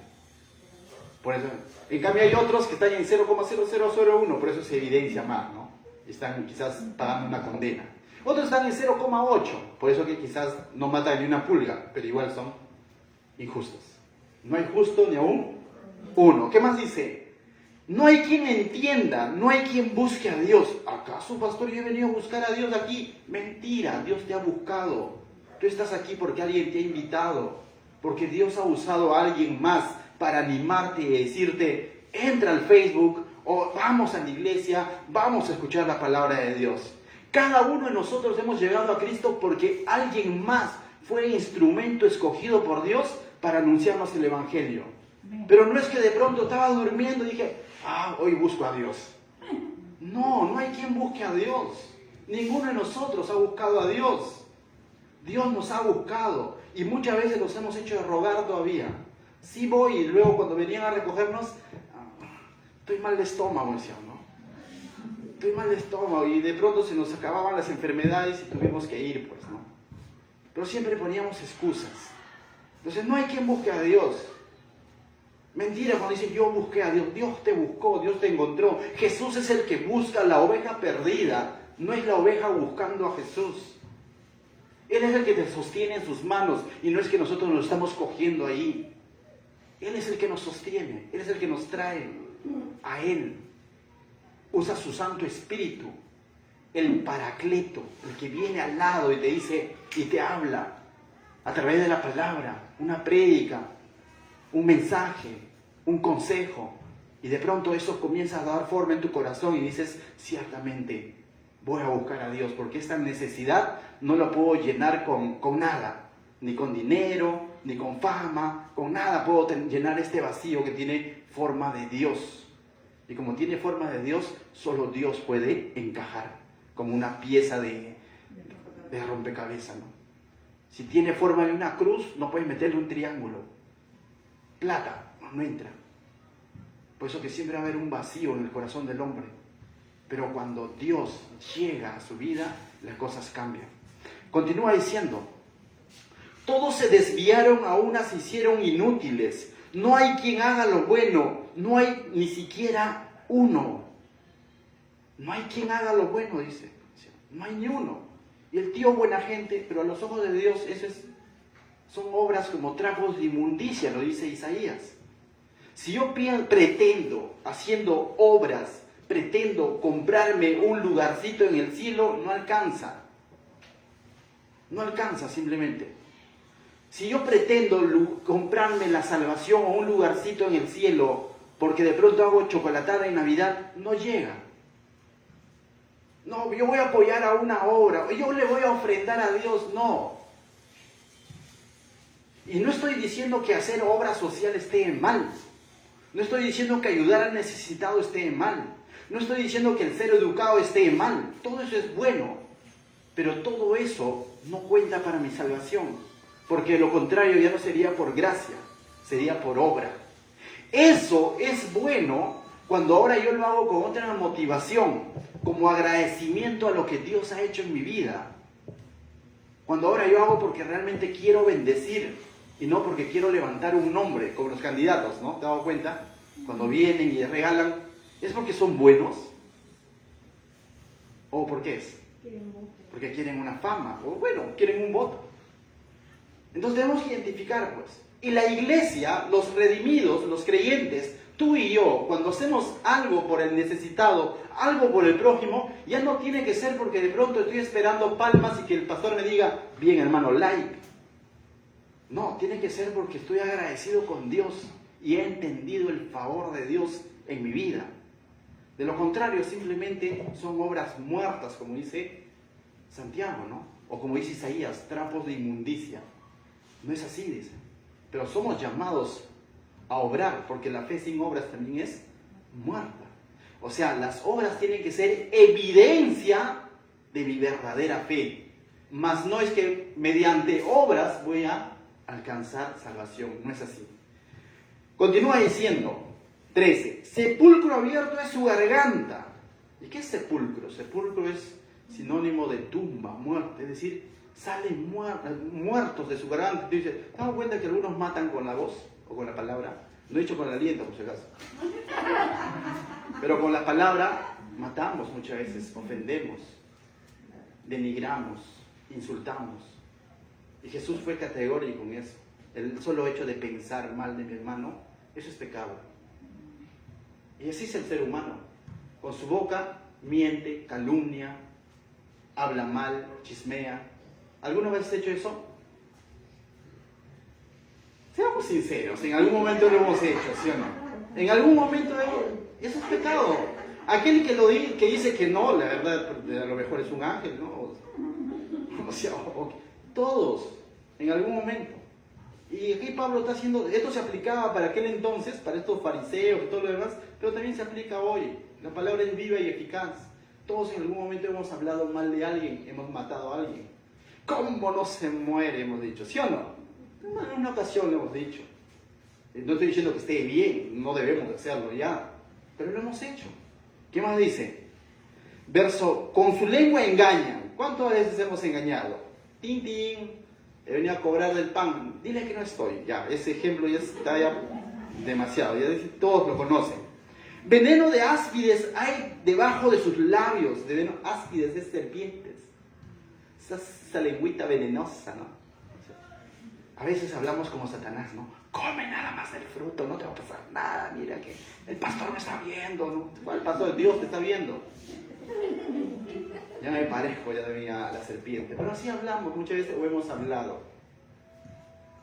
Por eso, en cambio hay otros que están en 0,0001, por eso se evidencia más, ¿no? Están quizás pagando una condena. Otros están en 0,8, por eso que quizás no matan ni una pulga, pero igual son injustos. No hay justo ni aún uno. ¿Qué más dice? No hay quien entienda, no hay quien busque a Dios. ¿Acaso, pastor, yo he venido a buscar a Dios aquí? Mentira, Dios te ha buscado. Tú estás aquí porque alguien te ha invitado, porque Dios ha usado a alguien más para animarte y decirte, entra al Facebook o vamos a la iglesia, vamos a escuchar la palabra de Dios. Cada uno de nosotros hemos llegado a Cristo porque alguien más fue instrumento escogido por Dios para anunciarnos el Evangelio. Pero no es que de pronto estaba durmiendo y dije, hoy busco a Dios. No hay quien busque a Dios. Ninguno de nosotros ha buscado a Dios. Dios nos ha buscado y muchas veces nos hemos hecho de rogar todavía. Sí voy y luego cuando venían a recogernos, estoy mal de estómago, decían, ¿no? Estoy mal de estómago y de pronto se nos acababan las enfermedades y tuvimos que ir, pues, ¿no? Pero siempre poníamos excusas. Entonces no hay quien busque a Dios. Mentira cuando dicen yo busqué a Dios. Dios te buscó, Dios te encontró. Jesús es el que busca la oveja perdida. No es la oveja buscando a Jesús. Él es el que te sostiene en sus manos y no es que nosotros nos estamos cogiendo ahí. Él es el que nos sostiene, Él es el que nos trae a Él. Usa su Santo Espíritu, el Paracleto, el que viene al lado y te dice y te habla a través de la palabra, una prédica, un mensaje, un consejo. Y de pronto eso comienza a dar forma en tu corazón y dices, ciertamente voy a buscar a Dios, porque esta necesidad no la puedo llenar con nada, ni con dinero, ni con fama, con nada puedo llenar este vacío que tiene forma de Dios. Y como tiene forma de Dios, solo Dios puede encajar como una pieza de rompecabezas, ¿no? Si tiene forma de una cruz, no puedes meterle un triángulo. Plata, no entra. Por eso que siempre va a haber un vacío en el corazón del hombre. Pero cuando Dios llega a su vida, las cosas cambian. Continúa diciendo, todos se desviaron, a unas se hicieron inútiles. No hay quien haga lo bueno, no hay ni siquiera uno. No hay quien haga lo bueno, dice. No hay ni uno. Y el tío buena gente, pero a los ojos de Dios son obras como trapos de inmundicia, lo dice Isaías. Si yo pretendo, haciendo obras, pretendo comprarme un lugarcito en el cielo, no alcanza. No alcanza simplemente. Si yo pretendo comprarme la salvación o un lugarcito en el cielo, porque de pronto hago chocolatada en Navidad, no llega. No, yo voy a apoyar a una obra, yo le voy a ofrendar a Dios, no. Y no estoy diciendo que hacer obra social esté mal. No estoy diciendo que ayudar al necesitado esté mal. No estoy diciendo que el ser educado esté mal. Todo eso es bueno. Pero todo eso no cuenta para mi salvación. Porque lo contrario ya no sería por gracia, sería por obra. Eso es bueno cuando ahora yo lo hago con otra motivación, como agradecimiento a lo que Dios ha hecho en mi vida. Cuando ahora yo hago porque realmente quiero bendecir y no porque quiero levantar un nombre, como los candidatos, ¿no? ¿Te has dado cuenta? Cuando vienen y les regalan, ¿es porque son buenos? ¿O por qué es? Porque quieren una fama, o bueno, quieren un voto. Entonces tenemos que identificar, pues. Y la iglesia, los redimidos, los creyentes, tú y yo, cuando hacemos algo por el necesitado, algo por el prójimo, ya no tiene que ser porque de pronto estoy esperando palmas y que el pastor me diga, bien hermano, like. No, tiene que ser porque estoy agradecido con Dios y he entendido el favor de Dios en mi vida. De lo contrario, simplemente son obras muertas, como dice Santiago, ¿no? O como dice Isaías, trapos de inmundicia. No es así, dice. Pero somos llamados a obrar, porque la fe sin obras también es muerta. O sea, las obras tienen que ser evidencia de mi verdadera fe. Mas no es que mediante obras voy a alcanzar salvación. No es así. Continúa diciendo, 13. Sepulcro abierto es su garganta. ¿Y qué es sepulcro? Sepulcro es sinónimo de tumba, muerte. Es decir, salen muertos de su garganta. Tú dices, ¿te das cuenta que algunos matan con la voz o con la palabra? No he dicho con el aliento, por si acaso. Pero con la palabra matamos muchas veces, ofendemos, denigramos, insultamos. Y Jesús fue categórico en eso. El solo hecho de pensar mal de mi hermano, eso es pecado. Y así es el ser humano. Con su boca miente, calumnia, habla mal, chismea. ¿Alguna vez has hecho eso? Seamos sinceros, en algún momento lo hemos hecho, ¿sí o no? En algún momento eso es pecado. Aquel que dice que no, la verdad, a lo mejor es un ángel, ¿no? O sea, todos, en algún momento. Y aquí Pablo está haciendo, esto se aplicaba para aquel entonces, para estos fariseos y todo lo demás, pero también se aplica hoy. La palabra es viva y eficaz. Todos en algún momento hemos hablado mal de alguien, hemos matado a alguien. ¿Cómo no se muere? Hemos dicho, ¿sí o no? En una ocasión lo hemos dicho. No estoy diciendo que esté bien, no debemos hacerlo ya, pero lo hemos hecho. ¿Qué más dice? Verso, con su lengua engañan. ¿Cuántas veces hemos engañado? Tin, tin, he venido a cobrar del pan. Dile que no estoy. Ya, ese ejemplo ya está ya demasiado. Ya todos lo conocen. Veneno de áspides hay debajo de sus labios. Veneno áspides es serpientes. Esa lengüita venenosa, ¿no? A veces hablamos como Satanás, ¿no? Come nada más el fruto, no te va a pasar nada. Mira que el pastor me está viendo, ¿no? ¿Cuál pastor? Dios te está viendo. Ya me parezco ya de mí a la serpiente. Pero así hablamos, muchas veces o hemos hablado.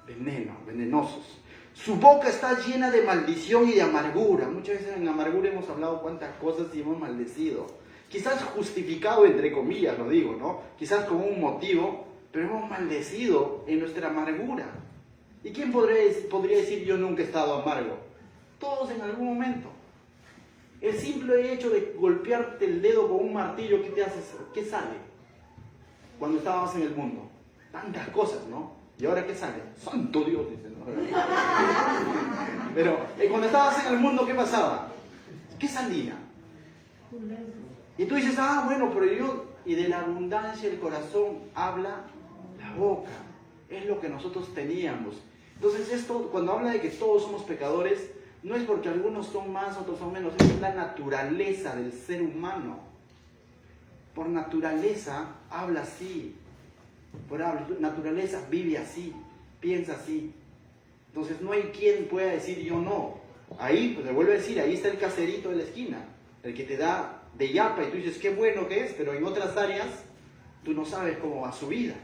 Veneno, venenosos. Su boca está llena de maldición y de amargura. Muchas veces en amargura hemos hablado cuántas cosas y hemos maldecido. Quizás justificado, entre comillas, lo digo, ¿no? Quizás con un motivo, pero hemos maldecido en nuestra amargura. ¿Y quién podría decir yo nunca he estado amargo? Todos en algún momento. El simple hecho de golpearte el dedo con un martillo, ¿qué te hace? ¿Qué sale? Cuando estábamos en el mundo. Tantas cosas, ¿no? ¿Y ahora qué sale? ¡Santo Dios! Dice, ¿no? Pero cuando estabas en el mundo, ¿qué pasaba? ¿Qué salía? Y tú dices, bueno, pero yo... Y de la abundancia del corazón habla la boca. Es lo que nosotros teníamos. Entonces esto, cuando habla de que todos somos pecadores, no es porque algunos son más, otros son menos. Es la naturaleza del ser humano. por naturaleza habla así, por naturaleza vive así, piensa así. Entonces no hay quien pueda decir yo no. Ahí, pues le vuelvo a decir, ahí está el caserito de la esquina, el que te da de yapa y tú dices qué bueno que es, pero en otras áreas tú no sabes cómo va su vida.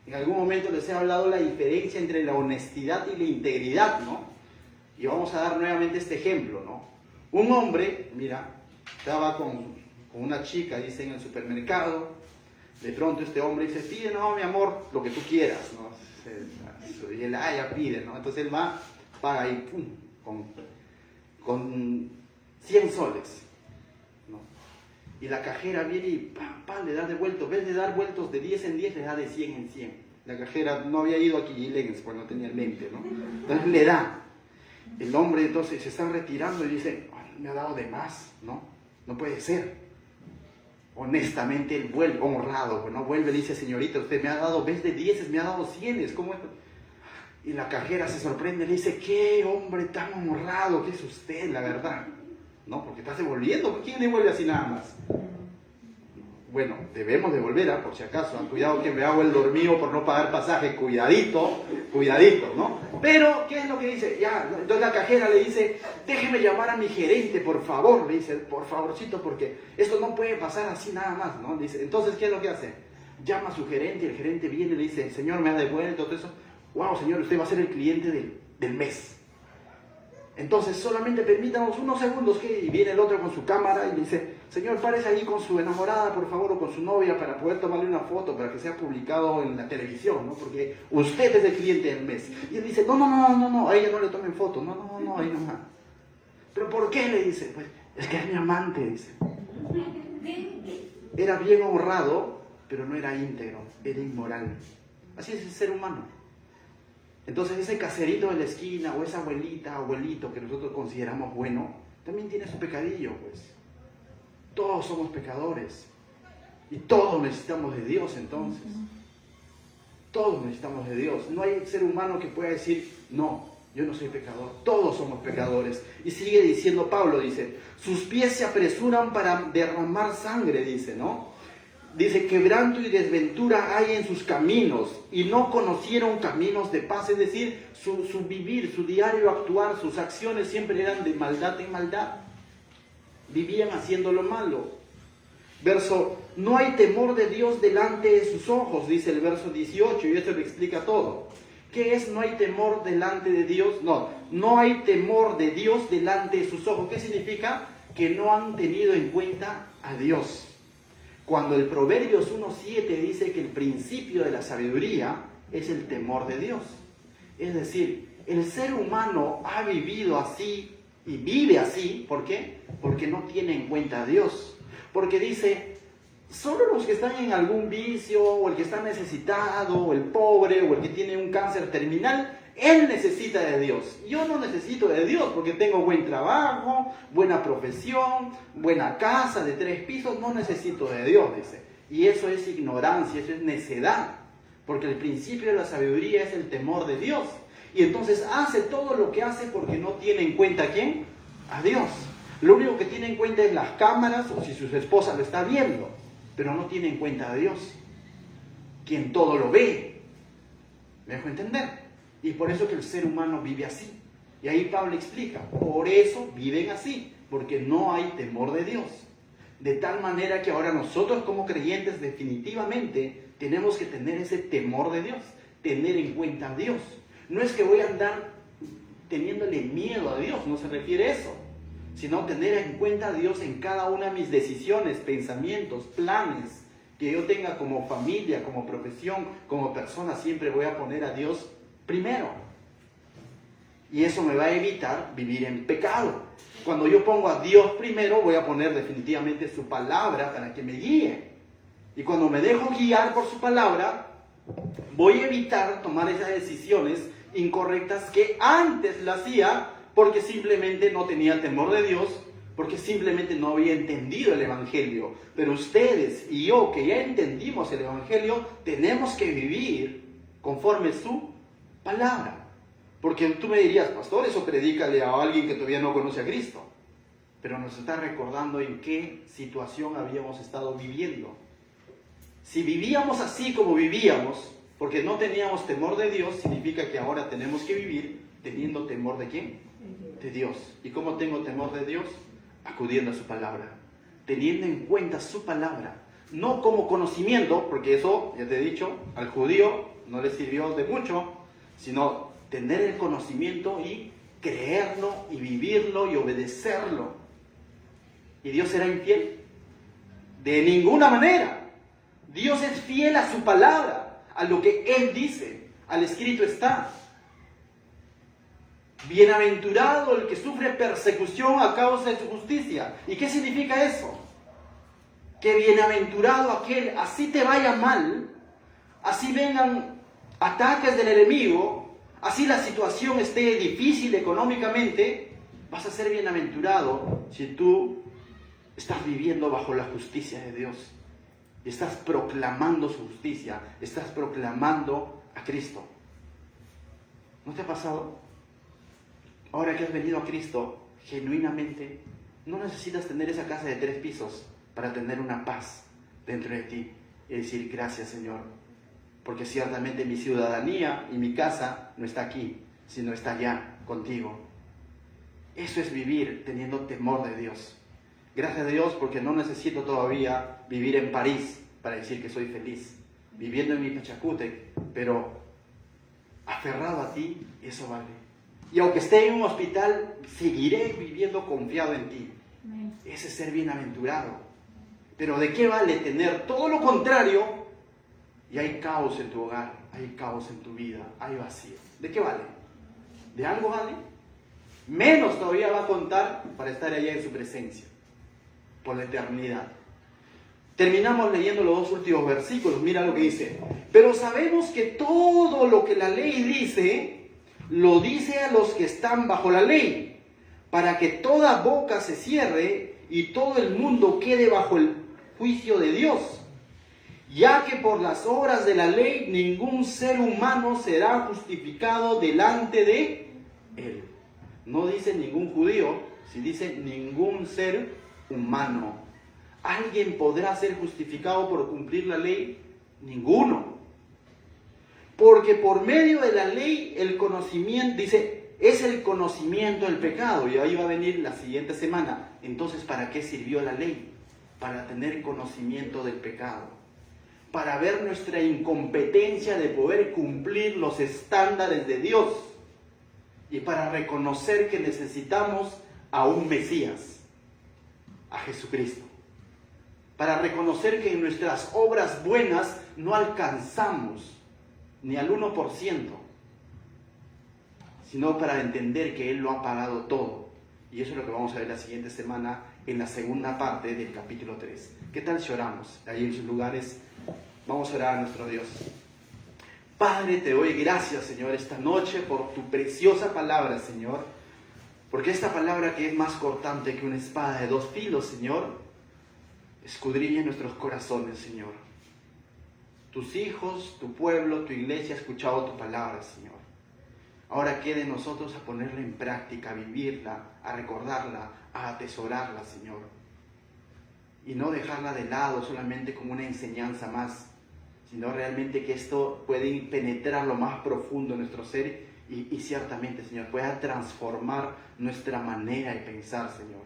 En algún momento les he hablado la diferencia entre la honestidad y la integridad, ¿no? Y vamos a dar nuevamente este ejemplo, ¿no? Un hombre, mira, estaba con una chica, dice, en el supermercado. De pronto este hombre dice, pide, no, mi amor, lo que tú quieras, ¿no? Y él, ya pide, ¿no? Entonces él va, paga ahí, pum, con 100 soles, ¿no? Y la cajera viene y le da de vueltos. En vez de dar vueltos de 10 en 10, le da de 100 en 100. La cajera no había ido a Quillen's, pues no tenía lente, ¿no? Entonces le da. El hombre entonces se está retirando y dice, me ha dado de más, ¿no? No puede ser. Honestamente él vuelve, honrado, pues no vuelve y dice, señorita, usted me ha dado, en vez de 10, me ha dado 100, ¿cómo es? Y la cajera se sorprende, le dice, qué hombre tan honrado que es usted, la verdad. No, porque estás devolviendo, ¿quién devuelve así nada más? Bueno, debemos devolver, por si acaso, cuidado que me hago el dormido por no pagar pasaje, cuidadito, ¿no? Pero, ¿qué es lo que dice? Ya, entonces la cajera le dice, déjeme llamar a mi gerente, por favor, le dice, por favorcito, porque esto no puede pasar así nada más, ¿no? Dice, entonces, ¿qué es lo que hace? Llama a su gerente, y el gerente viene y le dice, señor, me ha devuelto todo eso. Wow, señor, usted va a ser el cliente del mes. Entonces, solamente permítanos unos segundos y viene el otro con su cámara y le dice, señor, párese ahí con su enamorada, por favor, o con su novia para poder tomarle una foto para que sea publicado en la televisión, ¿no? Porque usted es el cliente del mes. Y él dice, no, a ella no le tomen foto, no, ahí nomás. ¿Pero por qué? Le dice, pues, es que es mi amante, dice. Era bien honrado, pero no era íntegro, era inmoral. Así es el ser humano. Entonces ese caserito de la esquina, o esa abuelita, abuelito que nosotros consideramos bueno, también tiene su pecadillo, pues. Todos somos pecadores. Y todos necesitamos de Dios, entonces. Todos necesitamos de Dios. No hay ser humano que pueda decir, no, yo no soy pecador. Todos somos pecadores. Y sigue diciendo Pablo, dice, sus pies se apresuran para derramar sangre, dice, ¿no? Dice, quebranto y desventura hay en sus caminos, y no conocieron caminos de paz. Es decir, su vivir, su diario actuar, sus acciones siempre eran de maldad en maldad. Vivían haciendo lo malo. Verso, no hay temor de Dios delante de sus ojos, dice el verso 18, y esto lo explica todo. ¿Qué es no hay temor delante de Dios? No hay temor de Dios delante de sus ojos. ¿Qué significa? Que no han tenido en cuenta a Dios. Cuando el Proverbios 1:7 dice que el principio de la sabiduría es el temor de Dios. Es decir, el ser humano ha vivido así y vive así. ¿Por qué? Porque no tiene en cuenta a Dios. Porque dice, solo los que están en algún vicio, o el que está necesitado, o el pobre, o el que tiene un cáncer terminal, él necesita de Dios. Yo no necesito de Dios porque tengo buen trabajo, buena profesión, buena casa de 3 pisos, no necesito de Dios, dice. Y eso es ignorancia, eso es necedad, porque el principio de la sabiduría es el temor de Dios. Y entonces hace todo lo que hace porque no tiene en cuenta ¿a quién? A Dios. Lo único que tiene en cuenta es las cámaras o si su esposa lo está viendo, pero no tiene en cuenta a Dios, quien todo lo ve. ¿Me dejo entender? Y por eso que el ser humano vive así. Y ahí Pablo explica, por eso viven así, porque no hay temor de Dios. De tal manera que ahora nosotros como creyentes definitivamente tenemos que tener ese temor de Dios, tener en cuenta a Dios. No es que voy a andar teniéndole miedo a Dios, no se refiere a eso, sino tener en cuenta a Dios en cada una de mis decisiones, pensamientos, planes que yo tenga como familia, como profesión, como persona. Siempre voy a poner a Dios primero. Y eso me va a evitar vivir en pecado. Cuando yo pongo a Dios primero, voy a poner definitivamente su palabra para que me guíe. Y cuando me dejo guiar por su palabra, voy a evitar tomar esas decisiones incorrectas que antes las hacía porque simplemente no tenía temor de Dios, porque simplemente no había entendido el Evangelio. Pero ustedes y yo, que ya entendimos el Evangelio, tenemos que vivir conforme su palabra. Porque tú me dirías, pastor, eso predícale a alguien que todavía no conoce a Cristo. pero nos está recordando en qué situación habíamos estado viviendo. Si vivíamos así como vivíamos, porque no teníamos temor de Dios, significa que ahora tenemos que vivir teniendo temor ¿de quién? De Dios. ¿Y cómo tengo temor de Dios? Acudiendo a su palabra, teniendo en cuenta su palabra, no como conocimiento, porque eso, ya te he dicho, al judío no le sirvió de mucho, sino tener el conocimiento y creerlo y vivirlo y obedecerlo. ¿Y Dios será infiel? De ninguna manera. Dios es fiel a su palabra, a lo que Él dice, al escrito está. Bienaventurado el que sufre persecución a causa de su justicia. ¿Y qué significa eso? Que bienaventurado aquel, así te vaya mal, así vengan ataques del enemigo, así la situación esté difícil económicamente, vas a ser bienaventurado si tú estás viviendo bajo la justicia de Dios y estás proclamando su justicia, estás proclamando a Cristo. ¿No te ha pasado? Ahora que has venido a Cristo, genuinamente, no necesitas tener esa casa de 3 pisos para tener una paz dentro de ti y decir gracias, Señor, porque ciertamente mi ciudadanía y mi casa no está aquí, sino está allá contigo. Eso es vivir teniendo temor de Dios. Gracias a Dios porque no necesito todavía vivir en París para decir que soy feliz, viviendo en mi Pachacútec, pero aferrado a ti, eso vale. Y aunque esté en un hospital, seguiré viviendo confiado en ti. Ese es ser bienaventurado. Pero ¿de qué vale tener todo lo contrario y hay caos en tu hogar, hay caos en tu vida, hay vacío? ¿De qué vale? ¿De algo vale? Menos todavía va a contar para estar allá en su presencia, por la eternidad. Terminamos leyendo los 2 últimos versículos. Mira lo que dice. Pero sabemos que todo lo que la ley dice, lo dice a los que están bajo la ley, para que toda boca se cierre y todo el mundo quede bajo el juicio de Dios. Ya que por las obras de la ley ningún ser humano será justificado delante de él. No dice ningún judío, si dice ningún ser humano. ¿Alguien podrá ser justificado por cumplir la ley? Ninguno. Porque por medio de la ley el conocimiento, dice, es el conocimiento del pecado. Y ahí va a venir la siguiente semana. Entonces, ¿para qué sirvió la ley? Para tener conocimiento del pecado. Para ver nuestra incompetencia de poder cumplir los estándares de Dios. Y para reconocer que necesitamos a un Mesías, a Jesucristo. Para reconocer que en nuestras obras buenas no alcanzamos ni al 1%, sino para entender que Él lo ha pagado todo. Y eso es lo que vamos a ver la siguiente semana en la segunda parte del capítulo 3. ¿Qué tal si oramos? Ahí en sus lugares vamos a orar a nuestro Dios. Padre, te doy gracias, Señor, esta noche por tu preciosa palabra, Señor. Porque esta palabra que es más cortante que una espada de 2 filos, Señor, escudriña nuestros corazones, Señor. Tus hijos, tu pueblo, tu iglesia ha escuchado tu palabra, Señor. Ahora quede en nosotros a ponerla en práctica, a vivirla, a recordarla, a atesorarla, Señor. Y no dejarla de lado solamente como una enseñanza más, sino realmente que esto puede penetrar lo más profundo en nuestro ser y ciertamente, Señor, pueda transformar nuestra manera de pensar, Señor.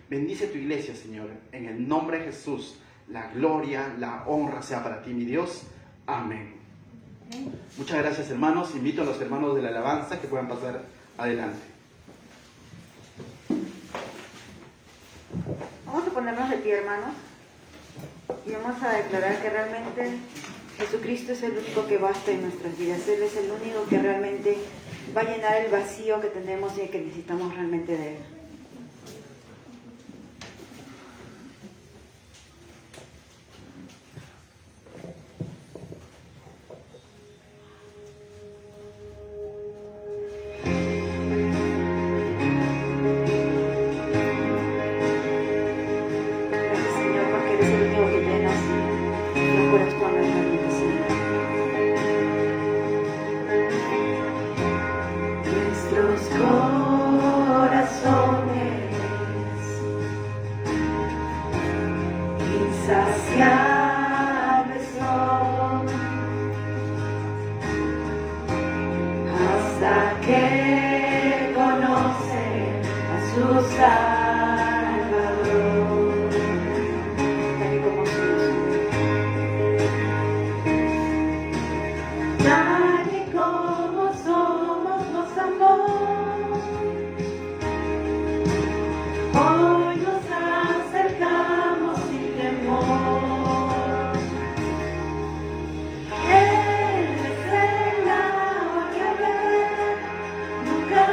Bendice tu iglesia, Señor, en el nombre de Jesús. La gloria, la honra sea para ti, mi Dios. Amén. Muchas gracias, hermanos. Invito a los hermanos de la alabanza que puedan pasar adelante. Vamos a ponernos de pie, hermanos, y vamos a declarar que realmente Jesucristo es el único que basta en nuestras vidas. Él es el único que realmente va a llenar el vacío que tenemos y que necesitamos realmente de Él. Corazones Salvador, tal y como somos. Tal y como somos nos amó. Hoy nos acercamos sin temor. Él es el agua que beber, nunca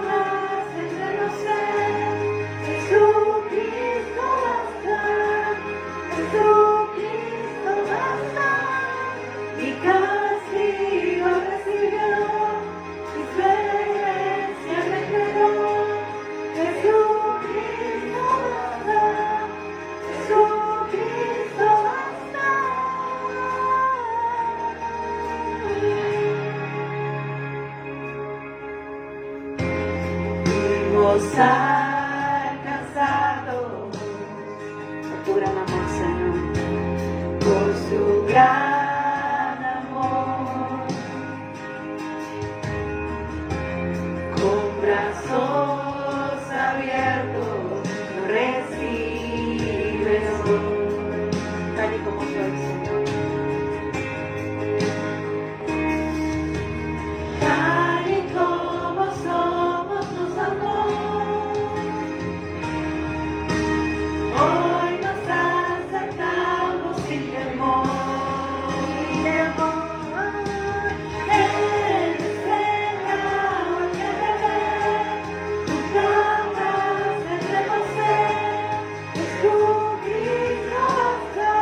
más tendremos sed. Jesucristo basta, Jesucristo basta. Mi castigo recibió, mis veces me entregó. Jesucristo basta, Jesucristo basta. Fuimos alcanzados por tu gran amor, Señor, por su gran amor. Con brazos abiertos nos recibes hoy, tal y como soy, Señor. Tal y como somos nos amó. Hoy nos acercamos sin temor. Él es el agua que beber, nunca más tendremos sed. Jesucristo basta,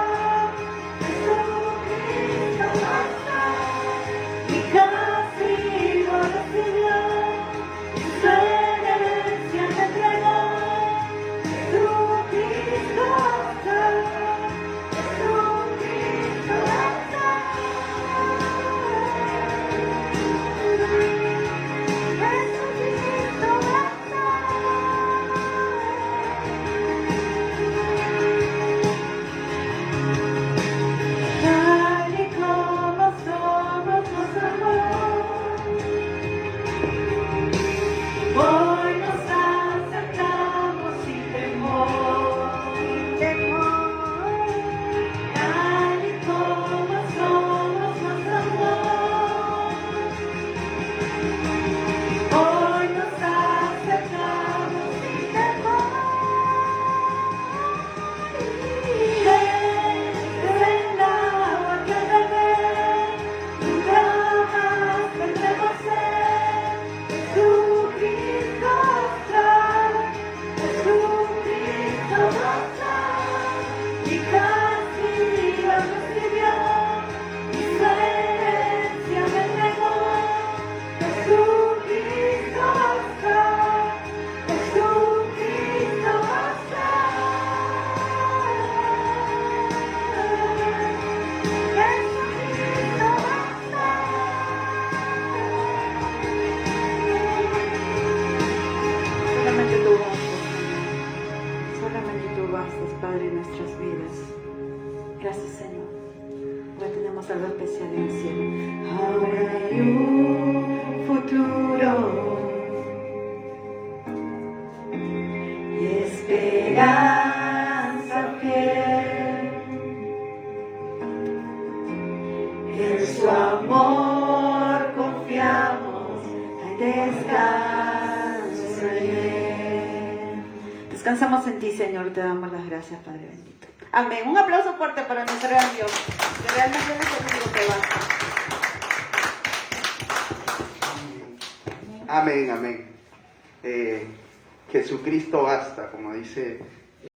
Jesucristo basta. Mi castigo recibió, su herencia me entregó. Jesucristo basta, Jesucristo basta. Jesucristo basta. Tal y como somos nos amó. Hoy nos acercamos sin temor. Tal y como somos nos amó. Hoy nos acercamos sin temor. Es el agua que beber, nunca más tendremos sed. Jesucristo basta, Jesucristo basta. Mi castigo recibió, mis herencia me entregó. Jesucristo basta, Jesucristo basta. Jesucristo basta. Solamente tú bastas, solamente tú bastas, Padre, en nuestras vidas. Gracias, Señor. Ahora tenemos algo especial en el cielo. Ahora hay un futuro y esperanza fiel. En su amor confiamos, hay descanso en él. Descansamos en ti, Señor, te damos las gracias, Padre bendito. Amén. Un aplauso fuerte para nuestro gran Dios, que realmente es el único que basta. Amén, amén. Jesucristo basta, como dice